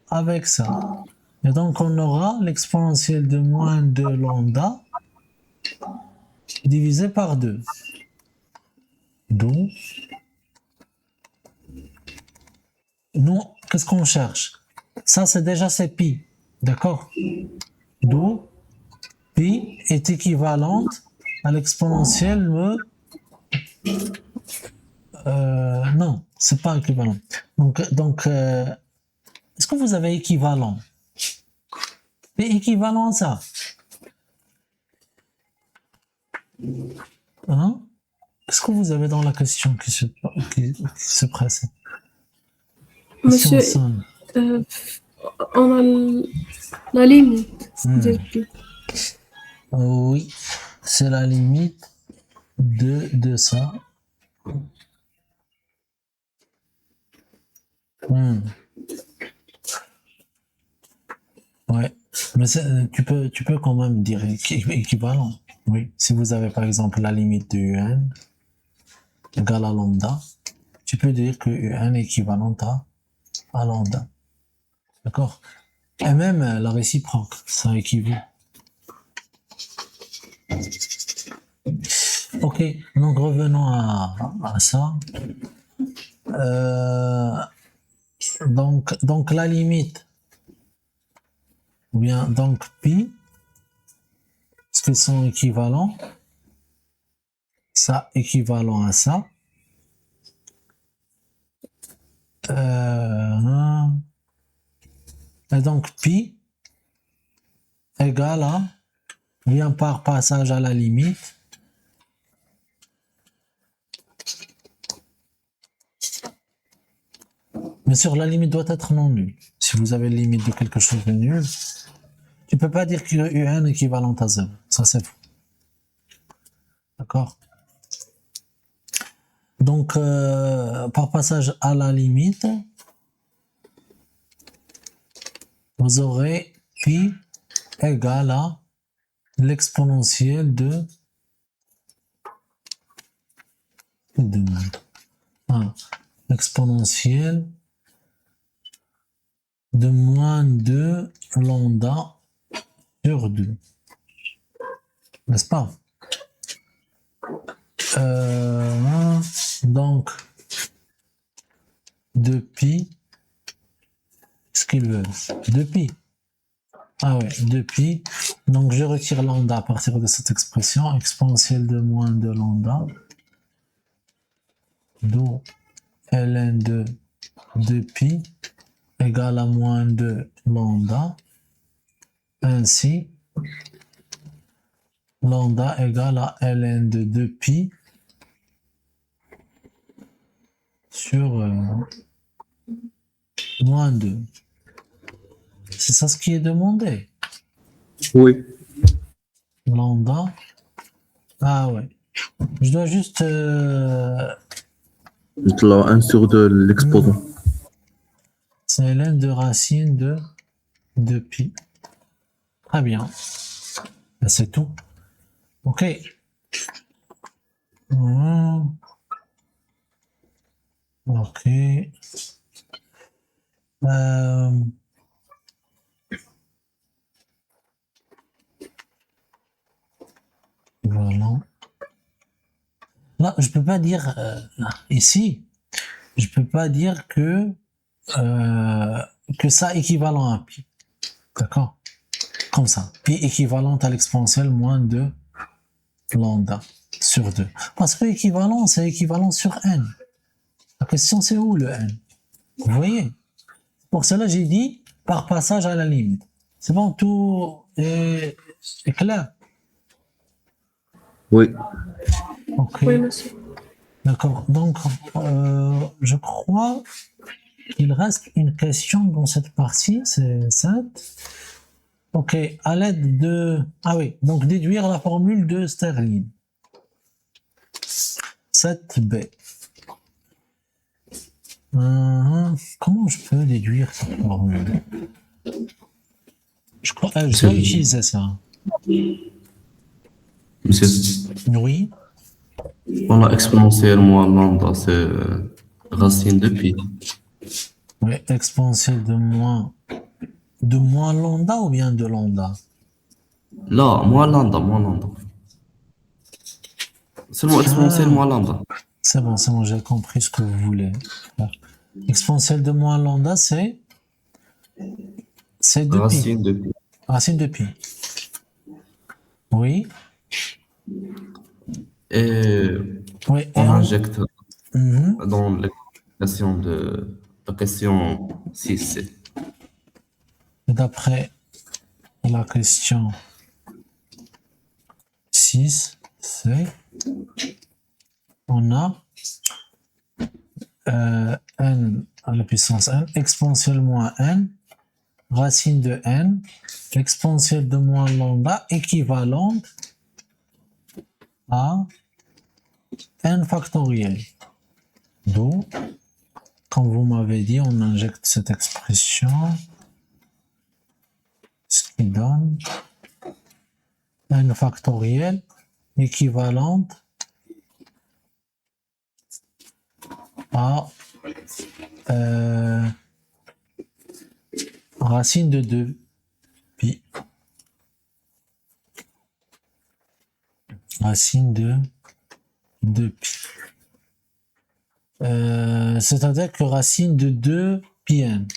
[SPEAKER 1] avec ça. Et donc, on aura l'exponentielle de moins 2 lambda divisé par 2. D'où... Nous, qu'est-ce qu'on cherche? Ça, c'est déjà c'est pi. D'accord? D'où pi est équivalente à l'exponentielle non, c'est pas équivalent. Donc est-ce que vous avez équivalent? Pi équivalent à ça. Hein? Est-ce que vous avez dans la question qui se précède?
[SPEAKER 3] Monsieur, on a la limite de pi.
[SPEAKER 1] Oui, c'est la limite de ça. Ouais, mais tu peux quand même dire équivalent. Oui, si vous avez par exemple la limite de un égale à lambda, tu peux dire que un est équivalent à lambda. D'accord? Et même la réciproque, ça équivaut. Ok, donc revenons à ça. Donc la limite, ou bien donc pi Est-ce qu'ils sont équivalents? Ça équivalent à ça. Et donc pi égale à, vient par passage à la limite, bien sûr la limite doit être non nulle. Si vous avez la limite de quelque chose de nul, tu peux pas dire que UN est équivalent à 0, ça c'est faux. D'accord? Donc par passage à la limite, vous aurez pi égale à l'exponentielle de l'exponentielle de moins 2 lambda sur 2. N'est-ce pas? Donc, de pi, ce qu'ils veulent, de pi. Ah ouais, de pi. Donc, je retire lambda à partir de cette expression, exponentielle de moins 2 lambda, d'où ln de pi égale à moins 2 lambda, ainsi lambda égale à ln de 2pi sur moins 2. C'est ça ce qui est demandé.
[SPEAKER 2] Oui.
[SPEAKER 1] Lambda. Ah ouais. Je dois juste...
[SPEAKER 2] يطلع 1 sur 2 l'exposant.
[SPEAKER 1] c'est ln de racine de pi. Très bien. Ben, c'est tout. Ok. Ok. Voilà. Là, je peux pas dire ici, je peux pas dire que ça équivalent à pi. D'accord? Comme ça. Pi équivalent à l'exponentielle moins 2 lambda sur 2. Parce que équivalent, c'est équivalent sur n. La question, c'est où le n? Vous voyez? Pour cela, j'ai dit par passage à la limite. C'est bon, tout est clair?
[SPEAKER 2] Oui.
[SPEAKER 1] Ok.
[SPEAKER 3] Oui, monsieur.
[SPEAKER 1] D'accord. Donc, je crois qu'il reste une question dans cette partie, c'est 7. Ok, à l'aide de... Ah oui, donc déduire la formule de Stirling. 7b. Comment je peux déduire cette formule? Je crois je dois utiliser ça.
[SPEAKER 5] Monsieur,
[SPEAKER 1] Oui.
[SPEAKER 5] voilà, exponentielle moins lambda, c'est racine de pi.
[SPEAKER 1] Oui, exponentielle de moins lambda ou bien de lambda?
[SPEAKER 5] Là, moins lambda. Seulement exponentielle moins lambda.
[SPEAKER 1] C'est bon, j'ai compris ce que vous voulez faire. Exponentielle de moins lambda, c'est de pi.
[SPEAKER 5] Racine de pi.
[SPEAKER 1] Racine de pi. Oui.
[SPEAKER 5] Et
[SPEAKER 1] Oui.
[SPEAKER 5] on injecte
[SPEAKER 1] Mhm.
[SPEAKER 5] dans l'expression de la question 6c.
[SPEAKER 1] D'après la question 6, c'est on a n à la puissance n, exponentielle moins n, racine de n, exponentielle de moins lambda équivalente à n factoriel. D'où, comme vous m'avez dit, on injecte cette expression, ce qui donne n factoriel équivalente à racine de 2 pi. Racine de 2 pi. C'est-à-dire que racine de 2 pi n.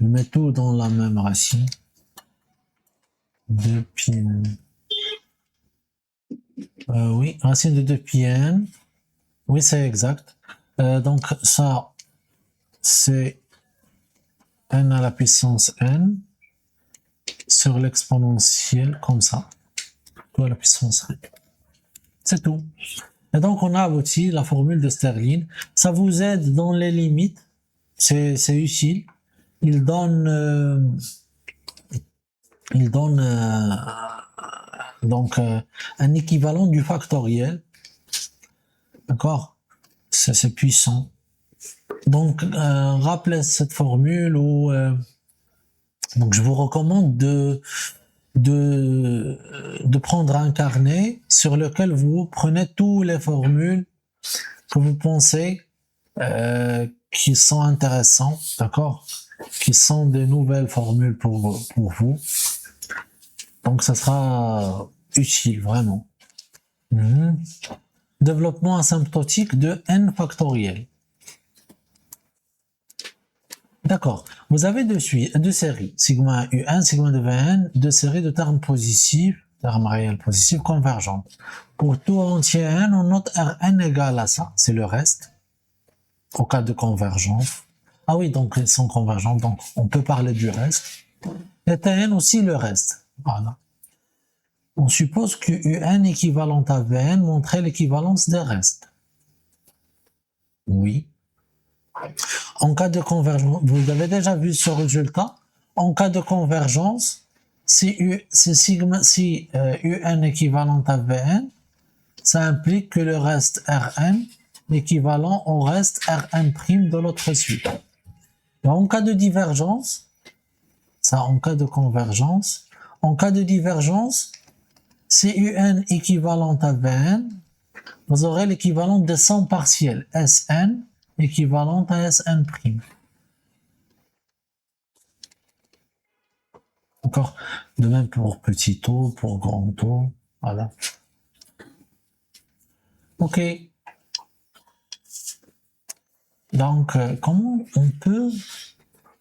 [SPEAKER 1] Je mets tout dans la même racine. 2 pi n. Oui, racine de 2 pi n. Oui, c'est exact. Donc ça, c'est n à la puissance n sur l'exponentielle comme ça. Tout à la puissance n. C'est tout. Et donc on a abouti la formule de Stirling. Ça vous aide dans les limites. C'est utile. Il donne donc un équivalent du factoriel. D'accord? C'est puissant. Donc rappelez cette formule où donc je vous recommande de prendre un carnet sur lequel vous prenez toutes les formules que vous pensez qui sont intéressantes, d'accord? Qui sont de nouvelles formules pour vous. Donc ça sera utile, vraiment. Développement asymptotique de n factoriel. D'accord. Vous avez deux séries, sigma un, sigma de Vn, deux séries de termes positifs, termes réels positifs convergents. Pour tout entier n, on note Rn égale à ça, c'est le reste, au cas de convergence. Ah oui, donc ils sont convergents, donc on peut parler du reste. Et Tn aussi le reste. Voilà. On suppose que Un équivalente à Vn montrait l'équivalence des restes. Oui. En cas de convergence, vous avez déjà vu ce résultat. En cas de convergence, si Un équivalent à Vn, ça implique que le reste Rn est équivalent au reste Rn' de l'autre suite. Et en cas de divergence, ça en cas de convergence, en cas de divergence, si Un équivalent à Vn, vous aurez l'équivalent des sommes partielles Sn équivalente à Sn'. D'accord. De même pour petit o, pour grand o, voilà. Ok. Donc, comment on peut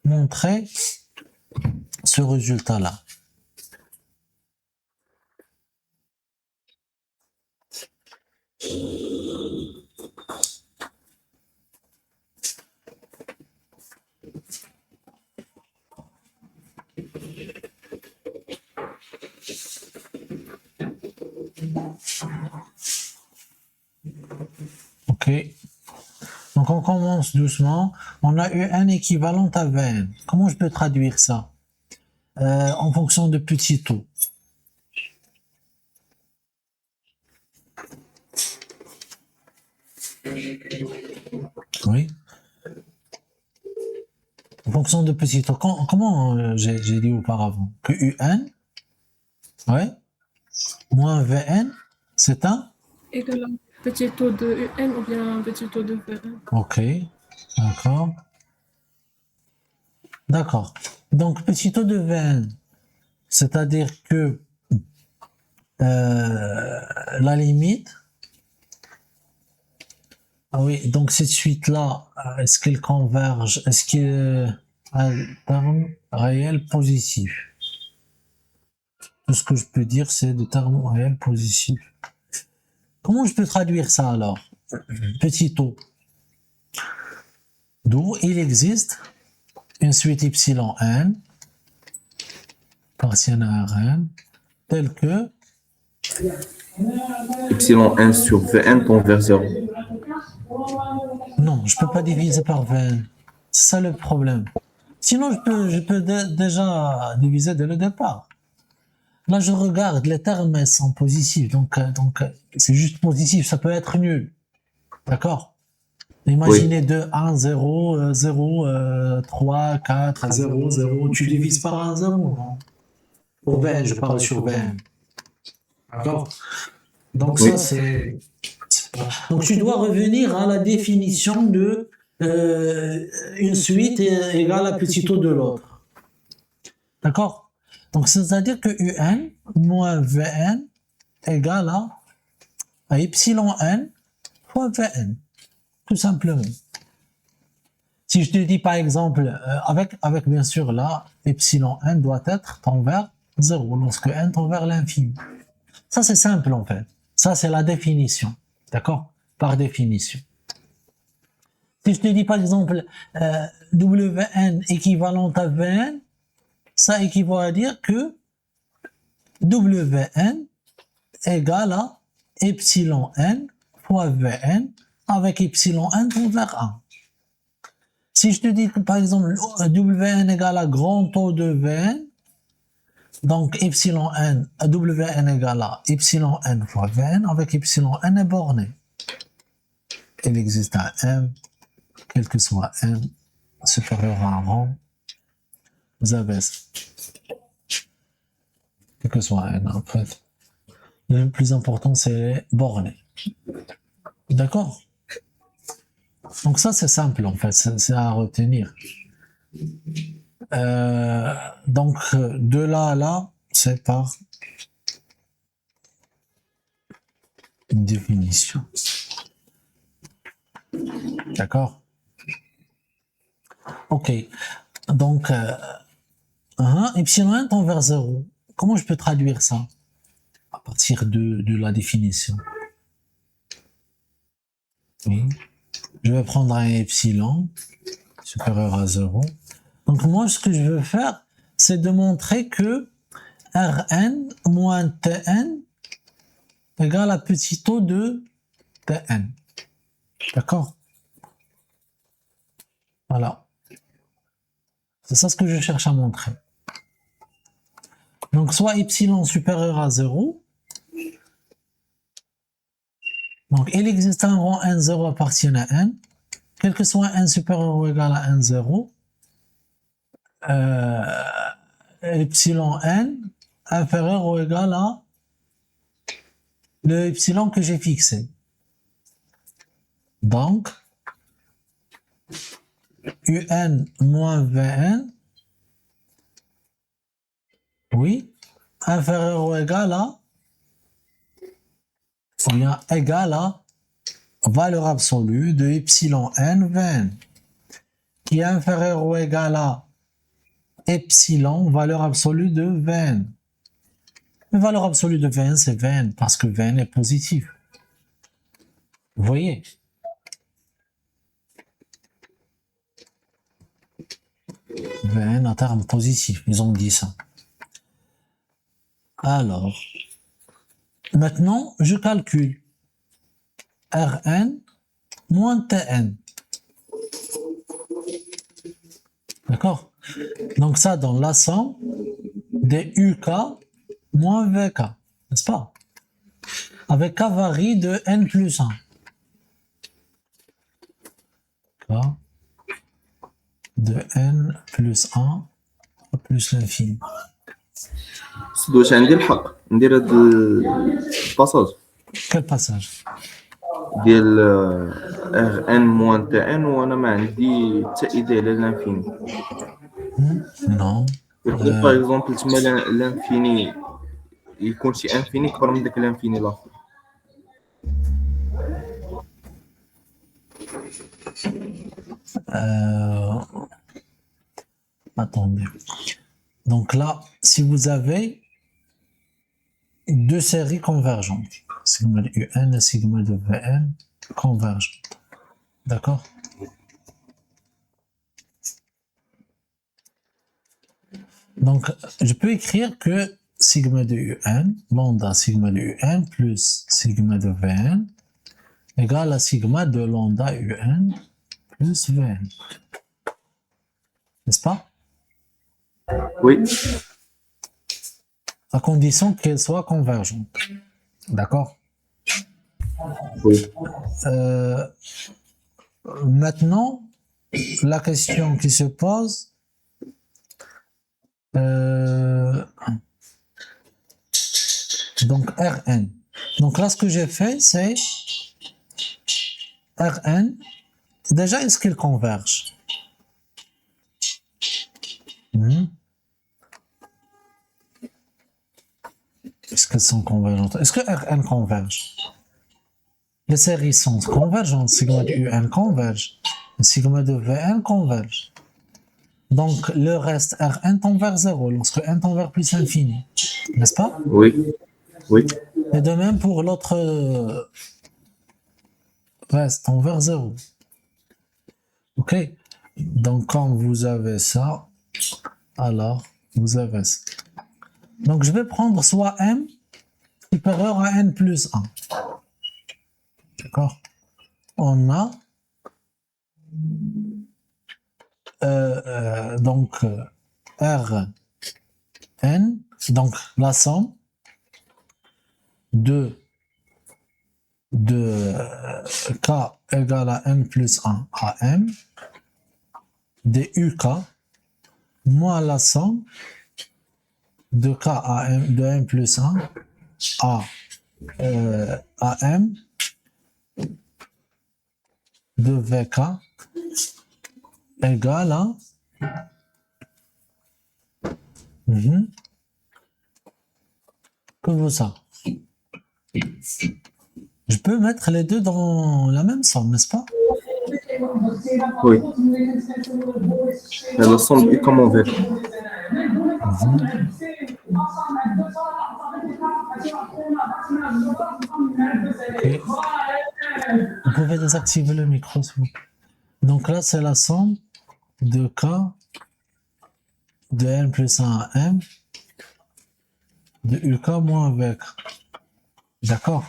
[SPEAKER 1] montrer ce résultat-là? Ok. Donc on commence doucement. On a eu un équivalent à Vn. Comment je peux traduire ça? En fonction de petit o. Oui. En fonction de petit o. Comment j'ai dit auparavant? Que Un, ouais, moins Vn, c'est un?
[SPEAKER 3] Égal à petit taux de Un ou bien un petit taux de Vn.
[SPEAKER 1] Ok, d'accord. D'accord. Donc, petit taux de Vn, c'est-à-dire que la limite. Ah oui, donc cette suite-là, est-ce qu'elle converge? Est-ce qu'il a un terme réel positif? Tout ce que je peux dire, c'est de termes réels positifs. Comment je peux traduire ça alors? Petit o. D'où il existe une suite epsilon n partielle à Rn telle que
[SPEAKER 2] Epsilon 1 sur Vn tend vers 0.
[SPEAKER 1] non, je peux pas diviser par Vn. C'est ça le problème. Sinon, je peux déjà diviser dès le départ. Là, je regarde, les termes sont positifs, donc c'est juste positif, ça peut être nul. D'accord? Imaginez 2, 1, 0, 0, 3, 4, 0, 0. Tu divises par 1, 0, non? Pour Vn, je parle sur Vn. D'accord? Donc
[SPEAKER 2] Oui.
[SPEAKER 1] ça, c'est... Donc tu dois revenir à la définition de une suite égale à petit o de l'autre. D'accord? Donc c'est-à-dire que Un moins Vn égale à epsilon n fois Vn. Tout simplement. Si je te dis par exemple, avec bien sûr là, epsilon n doit être tend vers 0 lorsque n tend vers l'infini. Ça, c'est simple en fait. Ça, c'est la définition. D'accord? Par définition. Si je te dis par exemple Wn équivalente à Vn, ça équivaut à dire que Wn égale à epsilon n fois Vn avec epsilon n tend vers 1. Si je te dis que par exemple Wn égale à grand O de Vn, donc epsilon n, Wn égale à epsilon n fois Vn avec epsilon n est borné. Il existe un m, quel que soit m, supérieur à un rang, vous avez ça. Quel que soit n en fait. Le plus important c'est borné. D'accord? Donc ça c'est simple en fait, c'est à retenir. Donc de là à là, c'est par une définition. D'accord? Ok. Donc epsilon n tend vers 0. Comment je peux traduire ça? À partir de la définition. Oui. Je vais prendre un epsilon supérieur à 0. Donc moi, ce que je veux faire, c'est de montrer que Rn moins Tn égale à petit o de Tn. D'accord? Voilà. C'est ça ce que je cherche à montrer. Donc soit epsilon supérieur à 0. Donc il existe un rang n0 appartient à n. Quel que soit n supérieur ou égal à n0, epsilon n inférieur ou égal à le epsilon que j'ai fixé. Donc, un moins vn, oui, inférieur ou égal à, ou bien égal à valeur absolue de epsilon n vn, qui est inférieur ou égal à epsilon, valeur absolue de Vn. La valeur absolue de Vn, c'est Vn, parce que Vn est positif. Vous voyez? Vn en termes positifs, ils ont dit ça. Alors, maintenant, je calcule Rn moins Tn. D'accord? Donc ça donne la somme des UK moins VK, n'est-ce pas? Avec K varie de n plus 1. K de n plus 1 plus l'infini.
[SPEAKER 2] واش عندي الحق ندير هاد الباساج
[SPEAKER 1] Quel passage?
[SPEAKER 2] ديال ار ان موان تي ان وانا ما عندي حتى ايدي على الانفيني.
[SPEAKER 1] Non.
[SPEAKER 2] باغ اكزومبل تما الانفيني يكون شي انفيني كبر من داك الانفيني الاخر.
[SPEAKER 1] Attendez. Donc là, si vous avez deux séries convergentes, sigma de UN et sigma de Vn convergentes. D'accord? Donc, je peux écrire que sigma de UN, lambda sigma de UN plus sigma de Vn égale à sigma de lambda UN plus Vn. N'est-ce pas?
[SPEAKER 2] Oui.
[SPEAKER 1] À condition qu'elles soient convergentes. D'accord?
[SPEAKER 2] Oui.
[SPEAKER 1] Maintenant, la question qui se pose, donc Rn. Donc là, ce que j'ai fait, c'est Rn. Déjà, est-ce qu'ils convergent? Est-ce qu'elles sont convergentes? Est-ce que Rn converge? Les séries sont convergentes. Sigma de Un converge. Le sigma de Vn converge. Donc, le reste Rn tend vers 0 lorsque n tend vers plus infini. N'est-ce pas?
[SPEAKER 2] Oui. Oui.
[SPEAKER 1] Et de même pour l'autre reste tend vers 0. OK? Donc, quand vous avez ça, alors vous avez ça. Donc, je vais prendre soit m supérieur à n plus 1. D'accord? On a donc R n, donc la somme de k égale à n plus 1 à m de uk moins la somme de k à m de n plus 1 à m de vk égale à que ça. Je peux mettre les deux dans la même somme, n'est-ce pas?
[SPEAKER 2] Oui. Et la somme est comme en V.
[SPEAKER 1] Okay. Vous pouvez désactiver le micro, s'il vous plaît. Donc là, c'est la somme de k de n plus 1 à m de uk moins vk. D'accord?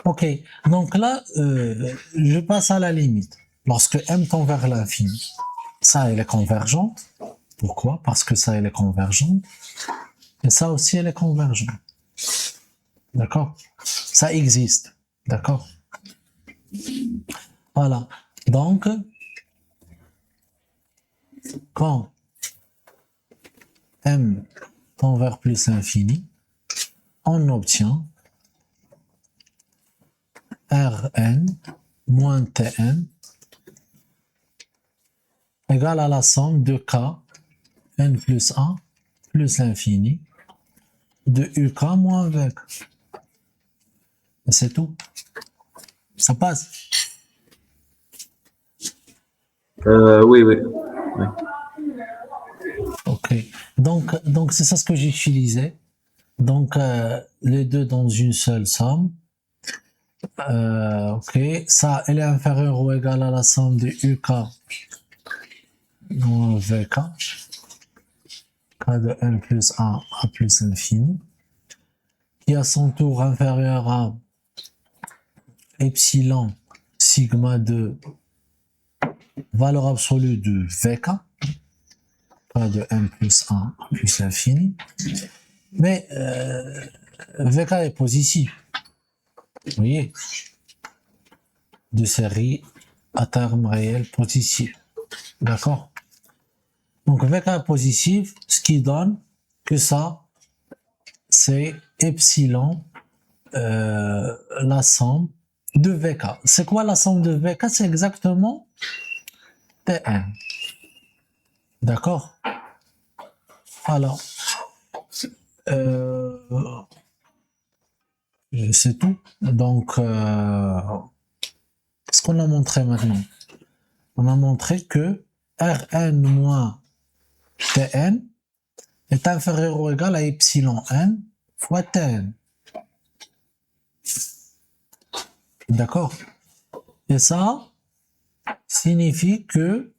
[SPEAKER 1] Ok. Donc là, je passe à la limite. Lorsque m tend vers l'infini, ça, elle est convergente. Pourquoi? Parce que ça, elle est convergente. Et ça aussi, elle est convergente. D'accord? Ça existe. D'accord? Voilà. Donc, quand m tend vers plus infini, on obtient Rn moins Tn égale à la somme de k n plus 1 plus l'infini de uk moins vk. Et c'est tout. Ça passe.
[SPEAKER 2] Oui, oui. Oui.
[SPEAKER 1] Ok. Donc c'est ça ce que j'utilisais. Donc les deux dans une seule somme. Ok. Ça, elle est inférieure ou égale à la somme de uk moins vk. K de n plus 1 à plus l'infini. Qui à son tour inférieur à epsilon sigma de valeur absolue de vk, pas de n plus 1 plus l'infini, mais vk est positif, vous voyez, de série à terme réel positif, d'accord? Donc vk est positif, ce qui donne que ça, c'est epsilon, la somme de vk. C'est quoi la somme de vk? C'est exactement Tn. D'accord? Alors, c'est tout. Donc, qu'est-ce qu'on a montré maintenant? On a montré que Rn moins Tn est inférieur ou égal à epsilon n fois Tn. D'accord? Et ça signifie que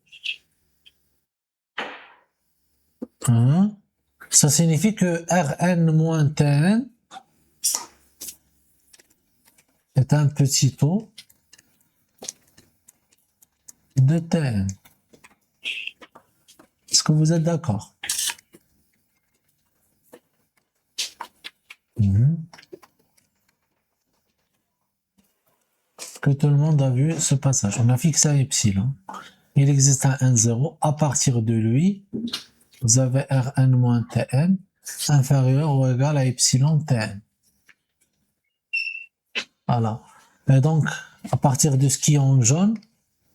[SPEAKER 1] ça signifie que Rn moins Tn est un petit taux de Tn. Est-ce que vous êtes d'accord? Que tout le monde a vu ce passage. On a fixé un epsilon. Il existe un n0. À partir de lui, vous avez Rn moins Tn inférieur ou égal à epsilon Tn. Voilà. Et donc, à partir de ce qui est en jaune,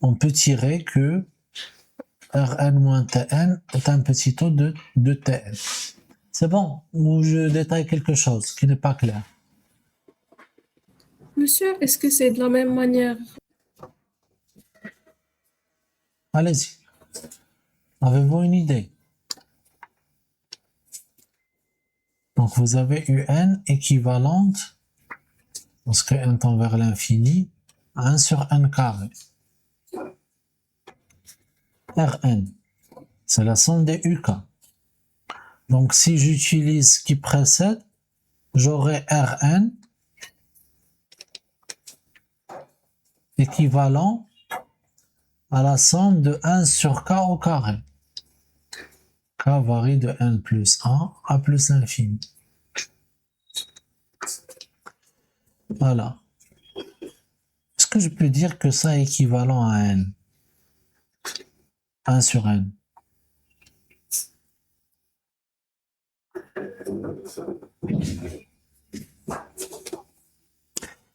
[SPEAKER 1] on peut tirer que Rn moins Tn est un petit taux de Tn. C'est bon? Ou je détaille quelque chose qui n'est pas clair?
[SPEAKER 3] Monsieur, est-ce que c'est de la même manière?
[SPEAKER 1] Allez-y. Avez-vous une idée? Donc, vous avez un équivalente, lorsque n tend vers l'infini, à 1 sur n carré. Rn, c'est la somme des UK. Donc, si j'utilise ce qui précède, j'aurai Rn équivalent à la somme de 1 sur k au carré. K varie de n plus 1 à plus l'infini. Voilà. Est-ce que je peux dire que ça est équivalent à n? 1 sur n.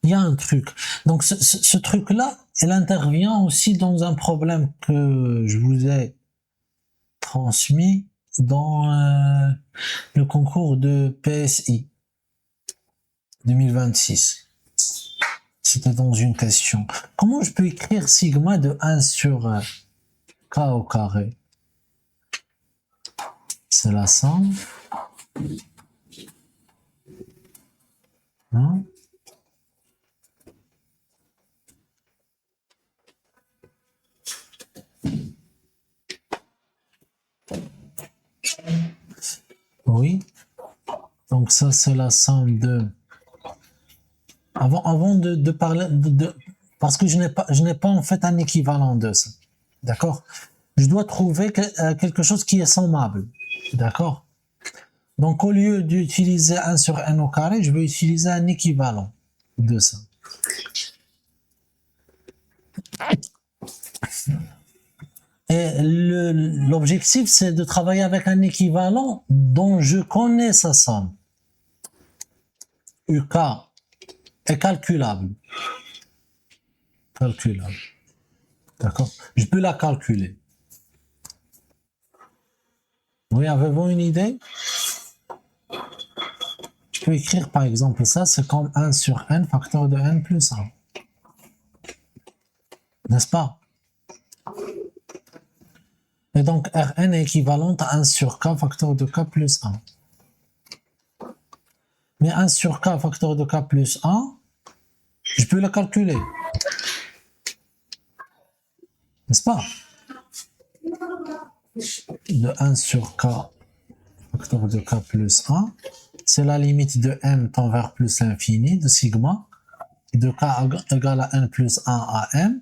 [SPEAKER 1] Il y a un truc. Donc ce truc-là, il intervient aussi dans un problème que je vous ai transmis dans le concours de PSI 2026. C'était dans une question. Comment je peux écrire sigma de 1 sur k au carré? C'est la somme. Hein? Oui. Donc ça, c'est la somme de... Avant de parler parce que je n'ai pas en fait un équivalent de ça. D'accord? Je dois trouver quelque chose qui est sommable. D'accord? Donc au lieu d'utiliser 1 sur n au carré, je vais utiliser un équivalent de ça. Et l'objectif, c'est de travailler avec un équivalent dont je connais sa somme. UK est calculable. Calculable. D'accord? Je peux la calculer. Oui, avez-vous une idée? Je peux écrire par exemple ça, c'est comme 1 sur n facteur de n plus 1. N'est-ce pas? Et donc Rn est équivalente à 1 sur k facteur de k plus 1. Mais 1 sur k facteur de k plus 1, je peux la calculer. N'est-ce pas? De 1 sur k facteur de k plus 1, c'est la limite de m tend vers plus l'infini de sigma, de k égale à n plus 1 à m,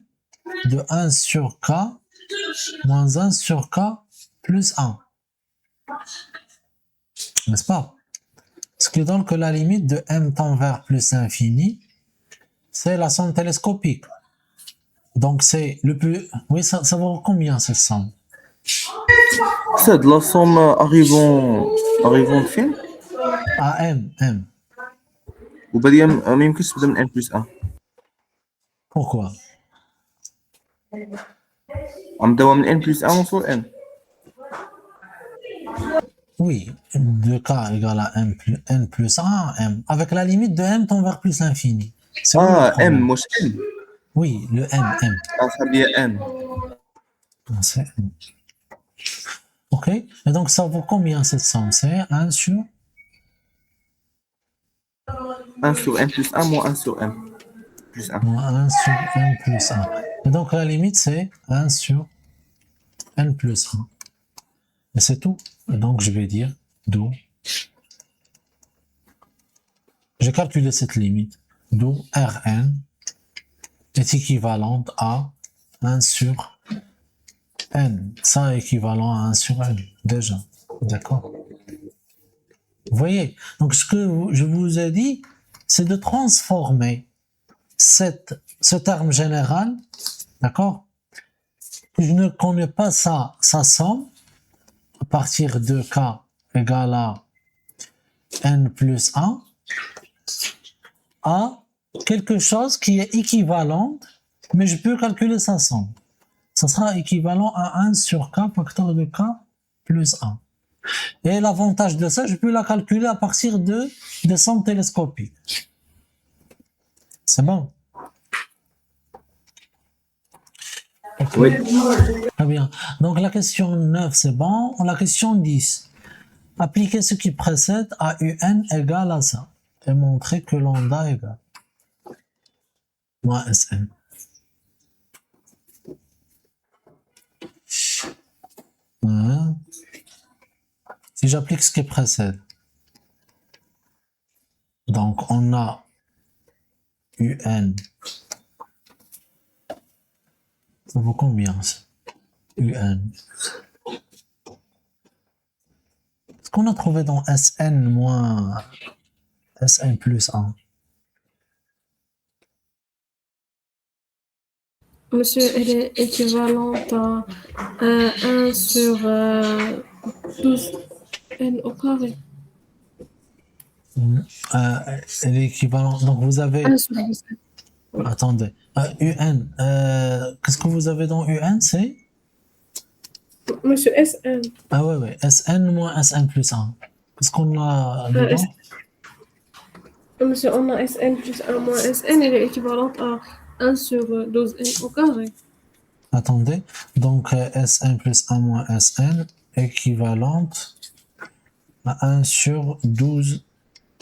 [SPEAKER 1] de 1 sur k moins 1 sur k plus 1. N'est-ce pas? Ce qui donne que la limite de m tend vers plus l'infini, c'est la somme télescopique. Donc c'est le plus... Oui, ça vaut combien cette somme?
[SPEAKER 2] C'est de la somme arrivant de فين؟
[SPEAKER 1] À m.
[SPEAKER 2] وبدي ما يمكنش تبدا من n plus 1.
[SPEAKER 1] Pourquoi?
[SPEAKER 2] غنبداو من n plus 1 ونوصلوا n.
[SPEAKER 1] Oui, de k égale à n plus 1 à m, avec la limite de m tend vers plus l'infini. C'est où le problème?
[SPEAKER 2] m مش n.
[SPEAKER 1] Oui, le m.
[SPEAKER 2] خليها n.
[SPEAKER 1] C'est m. Ok, et donc ça vaut combien cette somme? C'est 1 sur
[SPEAKER 2] 1 sur n plus 1 moins 1 sur m plus 1.
[SPEAKER 1] moins 1 sur n plus 1. Et donc la limite c'est 1 sur n plus 1. Et c'est tout. Et donc je vais dire d'où. J'ai calculé cette limite. D'où Rn est équivalente à 1 sur n. Ça est équivalent à 1 sur n, déjà. D'accord? Vous voyez? Donc ce que je vous ai dit, c'est de transformer ce terme général, d'accord? Je ne connais pas sa somme, à partir de k égale à n plus 1, à quelque chose qui est équivalent, mais je peux calculer sa somme. Ça sera équivalent à 1 sur k facteur de k plus 1. Et l'avantage de ça, je peux la calculer à partir des sommes télescopiques. C'est bon. Ok.
[SPEAKER 2] Oui.
[SPEAKER 1] Très bien. Donc la question 9, c'est bon. La question 10. Appliquer ce qui précède à UN égale à ça. Et montrer que lambda égale moins Sn. Hein? Si j'applique ce qui précède, donc on a UN. Ça vaut combien ça? UN. Ce qu'on a trouvé dans Sn moins Sn plus 1.
[SPEAKER 3] Monsieur, elle est équivalente à 1 sur 12 n au carré.
[SPEAKER 1] Elle est équivalente. Donc vous avez.
[SPEAKER 3] 1 sur 12.
[SPEAKER 1] Attendez. UN. Qu'est-ce que vous avez dans UN? C'est.
[SPEAKER 3] Monsieur, Sn.
[SPEAKER 1] Ah ouais, ouais. Sn moins Sn plus 1. Qu'est-ce qu'on a dedans?
[SPEAKER 3] Monsieur, on a Sn plus 1 moins Sn, elle est équivalente à 1 sur 12 n au carré.
[SPEAKER 1] Attendez. Donc Sn plus 1 moins Sn équivalente à 1 sur 12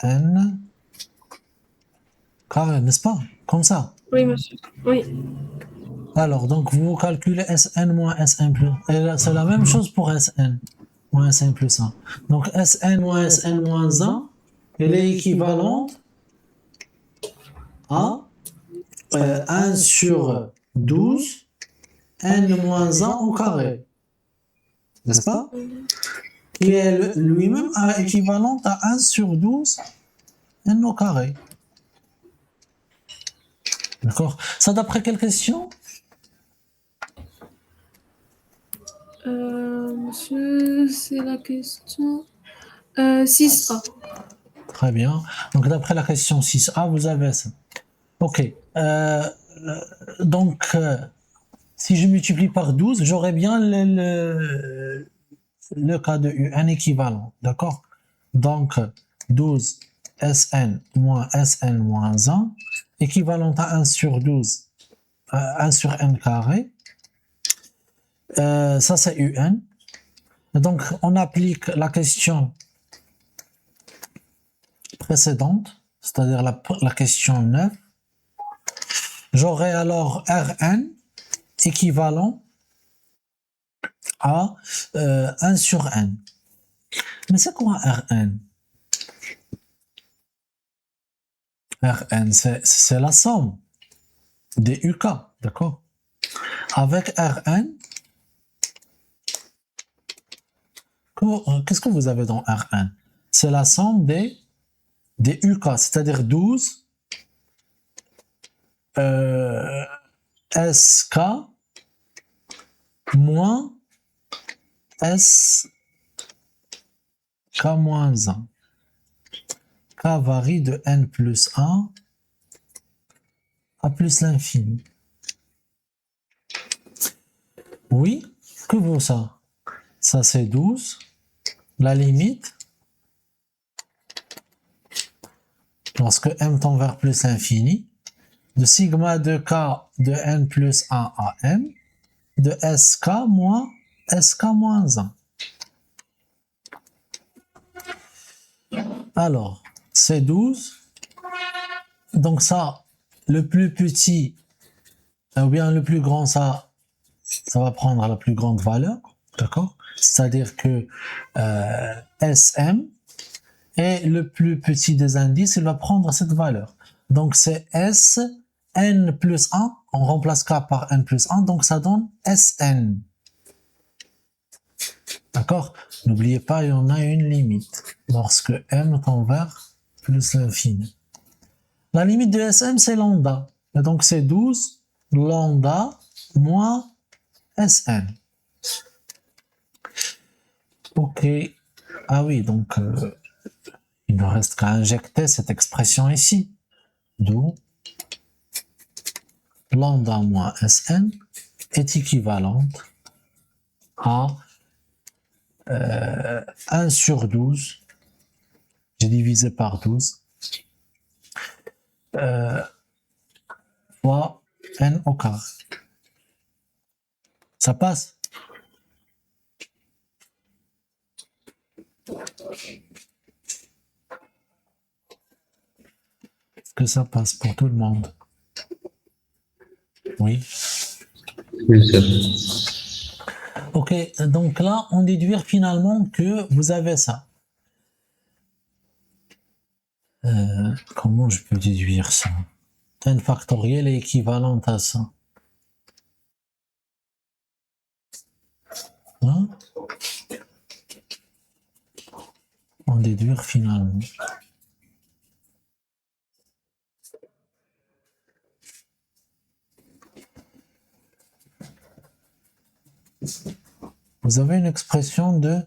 [SPEAKER 1] n carré, n'est-ce pas? Comme ça.
[SPEAKER 3] Oui, monsieur. Oui.
[SPEAKER 1] Alors, donc vous calculez Sn moins Sn plus. Et là, c'est la même chose pour Sn moins Sn plus 1. Donc Sn moins Sn moins 1, elle est équivalente à 1 sur 12 n moins 1 au carré. N'est-ce pas? Qui est lui-même équivalente à 1 sur 12 n au carré. D'accord? Ça d'après quelle question?
[SPEAKER 3] Monsieur, c'est la question 6A.
[SPEAKER 1] Très bien. Donc d'après la question 6a, vous avez ça. Ok. Donc, si je multiplie par 12, j'aurai bien le cas de UN équivalent. D'accord? Donc, 12 Sn moins 1 équivalent à 1 sur 12, 1 sur n carré. Ça, c'est UN. Donc, on applique la question précédente, c'est-à-dire la question 9. J'aurai alors Rn équivalent à 1 sur n. Mais c'est quoi Rn? Rn, c'est la somme des UK, d'accord? Avec Rn, qu'est-ce que vous avez dans Rn? C'est la somme des UK, c'est-à-dire 12 SK moins SK moins 1. K varie de n plus 1 à plus l'infini. Oui, que vaut ça? Ça c'est 12. La limite, lorsque m tend vers plus l'infini, de sigma de k de n plus 1 à m, de sk moins 1. Alors, c'est 12. Donc ça, le plus petit, ou bien le plus grand, ça va prendre la plus grande valeur, d'accord? C'est-à-dire que Sm est le plus petit des indices, il va prendre cette valeur. Donc c'est S, n plus 1, on remplace k par n plus 1, donc ça donne Sn. D'accord? N'oubliez pas, il y en a une limite lorsque m tend vers plus l'infini. La limite de Sm, c'est lambda. Et donc c'est 12 lambda moins Sn. Ok. Ah oui, donc il ne reste qu'à injecter cette expression ici. D'où lambda moins Sn est équivalente à 1 sur 12. J'ai divisé par 12 fois n au carré. Ça passe? Est-ce que ça passe pour tout le monde? Oui.
[SPEAKER 5] Oui, c'est
[SPEAKER 1] Ok, donc là, on déduit finalement que vous avez ça. Comment je peux déduire ça? N factoriel est équivalent à ça. Hein? On déduire finalement. Vous avez une expression de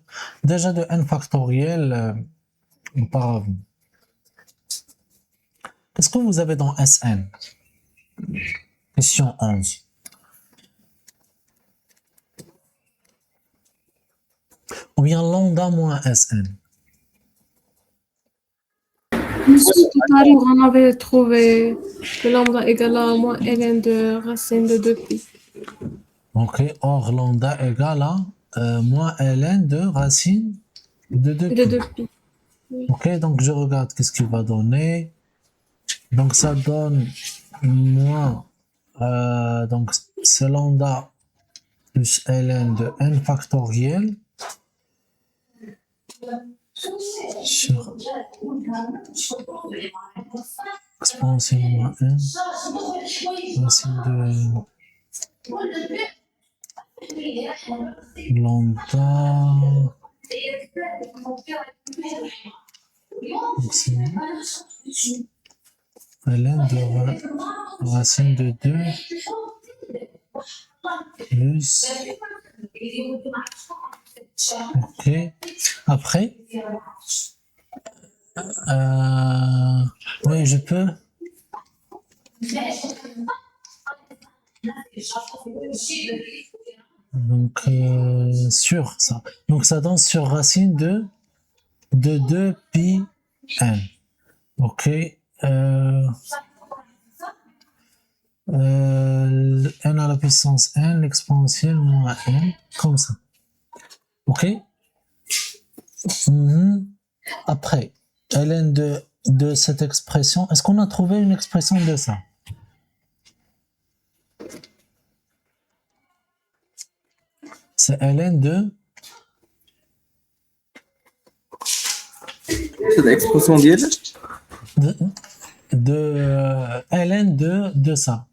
[SPEAKER 1] déjà de n factoriel auparavant. Qu'est-ce que vous avez dans Sn? Question 11. Ou bien lambda moins Sn.
[SPEAKER 3] Monsieur, tout à l'heure, on avait trouvé que lambda égale à moins ln de racine de 2pi.
[SPEAKER 1] Ok, or lambda égale à moins ln de racine de 2pi.
[SPEAKER 3] De 2pi.
[SPEAKER 1] Ok, donc je regarde qu'est-ce qu'il va donner. Donc ça donne moins, donc c'est lambda plus ln de n factoriel sur exponentielle moins 1 racine de lambda. Donc c'est ln de racine de 2 plus. Ok. Après, oui, je peux. Donc, sur ça. Donc, ça donne sur racine de 2 pi n. Ok. N à la puissance n, l'exponentielle moins n, comme ça. Ok. Après, ln de cette expression, est-ce qu'on a trouvé une expression de ça? C'est ln de...
[SPEAKER 2] C'est l'expression d'IL.
[SPEAKER 1] ln de ça.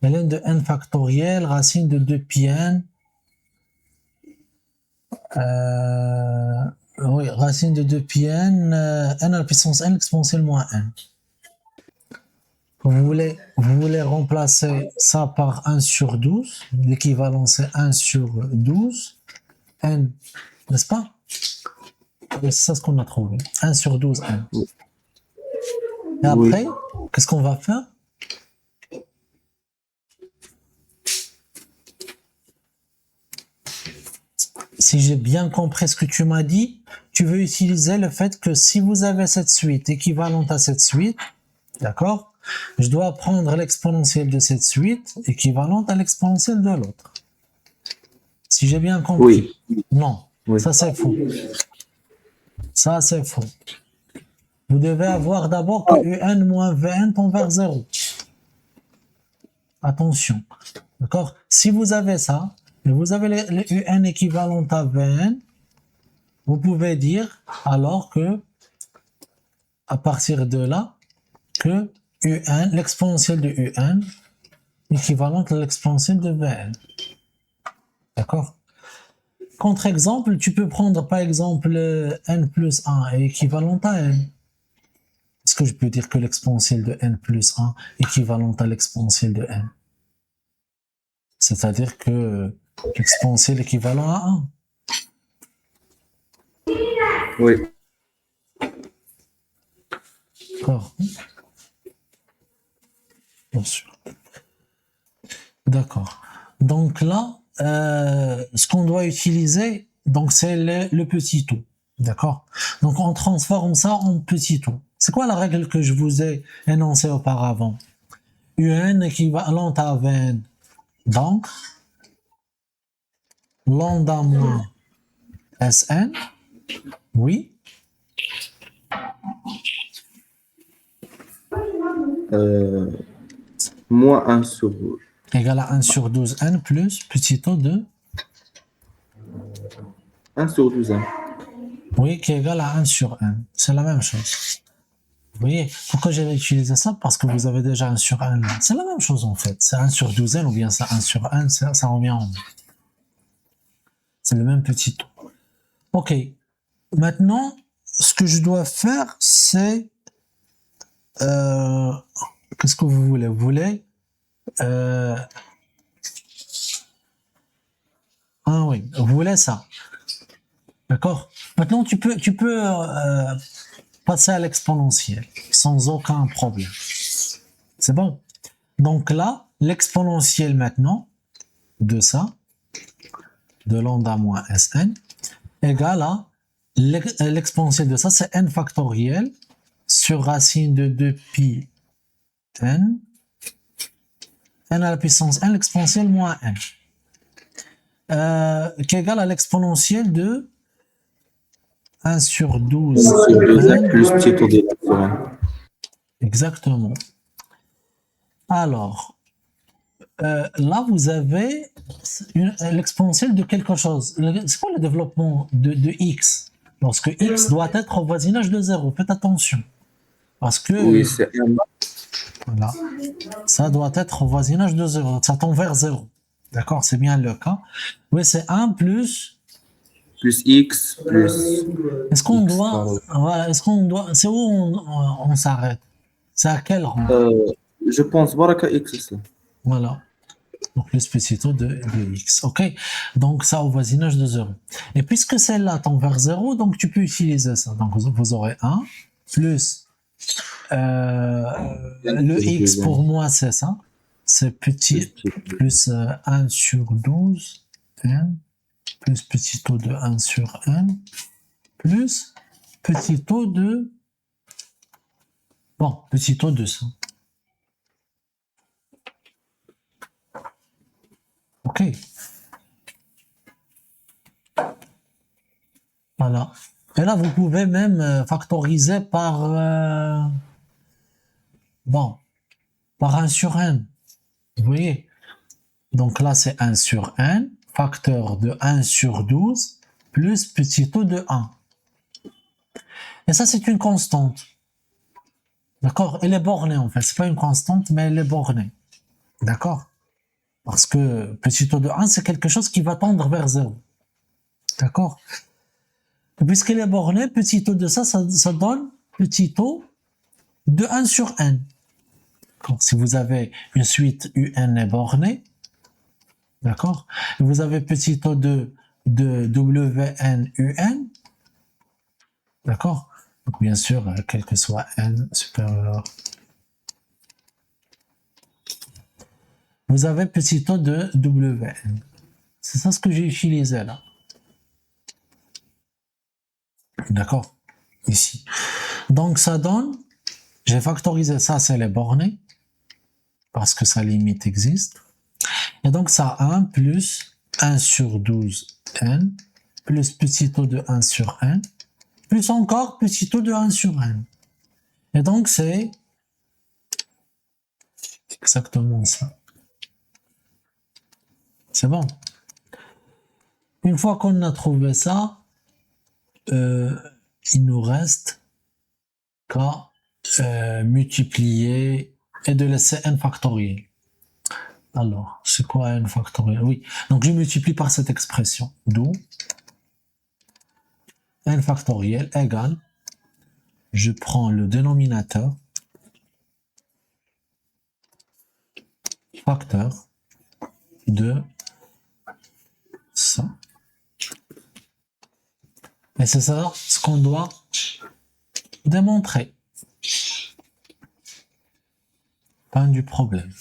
[SPEAKER 1] ln de n factoriel, racine de 2 pi n. Oui, racine de 2 pi n, n à la puissance n, exponentielle moins n. Vous voulez remplacer ça par 1 sur 12, l'équivalent c'est 1 sur 12, n, n'est-ce pas? C'est ça ce qu'on a trouvé, 1 sur 12, n. Et après, qu'est-ce qu'on va faire? Si j'ai bien compris ce que tu m'as dit, tu veux utiliser le fait que si vous avez cette suite équivalente à cette suite, d'accord, je dois prendre l'exponentielle de cette suite équivalente à l'exponentielle de l'autre. Si j'ai bien compris.
[SPEAKER 2] Oui.
[SPEAKER 1] Non,
[SPEAKER 2] Oui.
[SPEAKER 1] ça c'est faux. Ça c'est faux. Vous devez avoir d'abord que un moins Vn tend vers 0. Attention. D'accord? Si vous avez ça, et vous avez le un équivalent à Vn, vous pouvez dire alors que, à partir de là, que un, l'exponentielle de un, équivalente à l'exponentielle de Vn. D'accord? Contre-exemple, tu peux prendre par exemple n plus 1 est équivalent à n. Est-ce que je peux dire que l'exponentielle de n plus 1 est équivalente à l'exponentielle de n? C'est-à-dire que l'exponentielle est équivalent à 1.
[SPEAKER 2] Oui.
[SPEAKER 1] D'accord. Bien sûr. D'accord. Donc là, ce qu'on doit utiliser, donc c'est le petit tout. D'accord? Donc on transforme ça en petit tout. C'est quoi la règle que je vous ai énoncée auparavant? Un équivalent à Vn Donc, lambda moins Sn, oui,
[SPEAKER 2] moins 1 sur
[SPEAKER 1] égale à 1 sur 12n plus petit o de,
[SPEAKER 2] 1 sur 12. Hein.
[SPEAKER 1] oui, qui est égal à 1 sur n. C'est la même chose. Vous voyez, pourquoi j'avais utilisé ça? Parce que vous avez déjà 1 sur n là. C'est la même chose en fait. C'est 1 sur 12n ou bien c'est 1 sur n, ça revient en même. C'est le même petit o. Ok. Maintenant, ce que je dois faire, c'est... qu'est-ce que vous voulez? Vous voulez... ah oui, vous voulez ça. D'accord? Maintenant, tu peux passer à l'exponentielle sans aucun problème. C'est bon? Donc là, l'exponentielle maintenant de ça, de lambda moins Sn, égale à l'exponentielle de ça, c'est n factoriel sur racine de 2 pi n, n à la puissance n, l'exponentielle moins n, qui est égal à l'exponentielle de 1 sur 12
[SPEAKER 2] 1 sur 12
[SPEAKER 1] n.
[SPEAKER 2] plus petit o de 1 sur 1.
[SPEAKER 1] Exactement. Alors, là, vous avez l'exponentielle de quelque chose. C'est quoi le développement de x? Lorsque x doit être au voisinage de 0. Faites attention. Parce que
[SPEAKER 2] Oui, c'est 1.
[SPEAKER 1] voilà, ça doit être au voisinage de 0. Ça tend vers 0. D'accord? C'est bien le cas. Oui, c'est 1 plus...
[SPEAKER 2] plus x plus...
[SPEAKER 1] Est-ce qu'on
[SPEAKER 2] X,
[SPEAKER 1] doit...
[SPEAKER 2] pardon.
[SPEAKER 1] Voilà, est-ce qu'on doit... C'est où on s'arrête? C'est à quel rang?
[SPEAKER 2] Je pense, baraka x, c'est ça.
[SPEAKER 1] Voilà. Donc, le petit o de x. OK? Donc, ça au voisinage de 0. Et puisque celle-là tend vers 0, donc tu peux utiliser ça. Donc, vous aurez 1 plus le x pour moi, c'est ça. C'est petit plus 1 sur 12 n plus petit o de 1 sur n plus petit o de... Bon, petit o de ça. OK. Voilà. Et là, vous pouvez même factoriser par... bon, par 1 sur n. Vous voyez? Donc là, c'est 1 sur n, facteur de 1 sur 12, plus petit o de 1. Et ça, c'est une constante. D'accord? Elle est bornée, en fait. C'est pas une constante, mais elle est bornée. D'accord? Parce que petit o de 1, c'est quelque chose qui va tendre vers 0. D'accord? Puisqu'elle est bornée, petit o de ça donne petit o de 1 sur n. Donc, si vous avez une suite un est bornée, d'accord, vous avez petit o de wn un, d'accord, donc bien sûr, quel que soit n supérieur, vous avez petit o de wn. C'est ça ce que j'ai utilisé là. D'accord, ici. Donc ça donne, j'ai factorisé ça, c'est les bornées, parce que sa limite existe. Et donc ça 1 plus 1 sur 12 n, plus petit o de 1 sur n, plus encore petit o de 1 sur n. Et donc c'est exactement ça. C'est bon. Une fois qu'on a trouvé ça, il nous reste qu'à multiplier et de laisser n factoriel. Alors, c'est quoi n factoriel? Oui, donc je multiplie par cette expression, d'où n factoriel égale, je prends le dénominateur, facteur de ça. Et c'est ça ce qu'on doit démontrer. Fin du problème.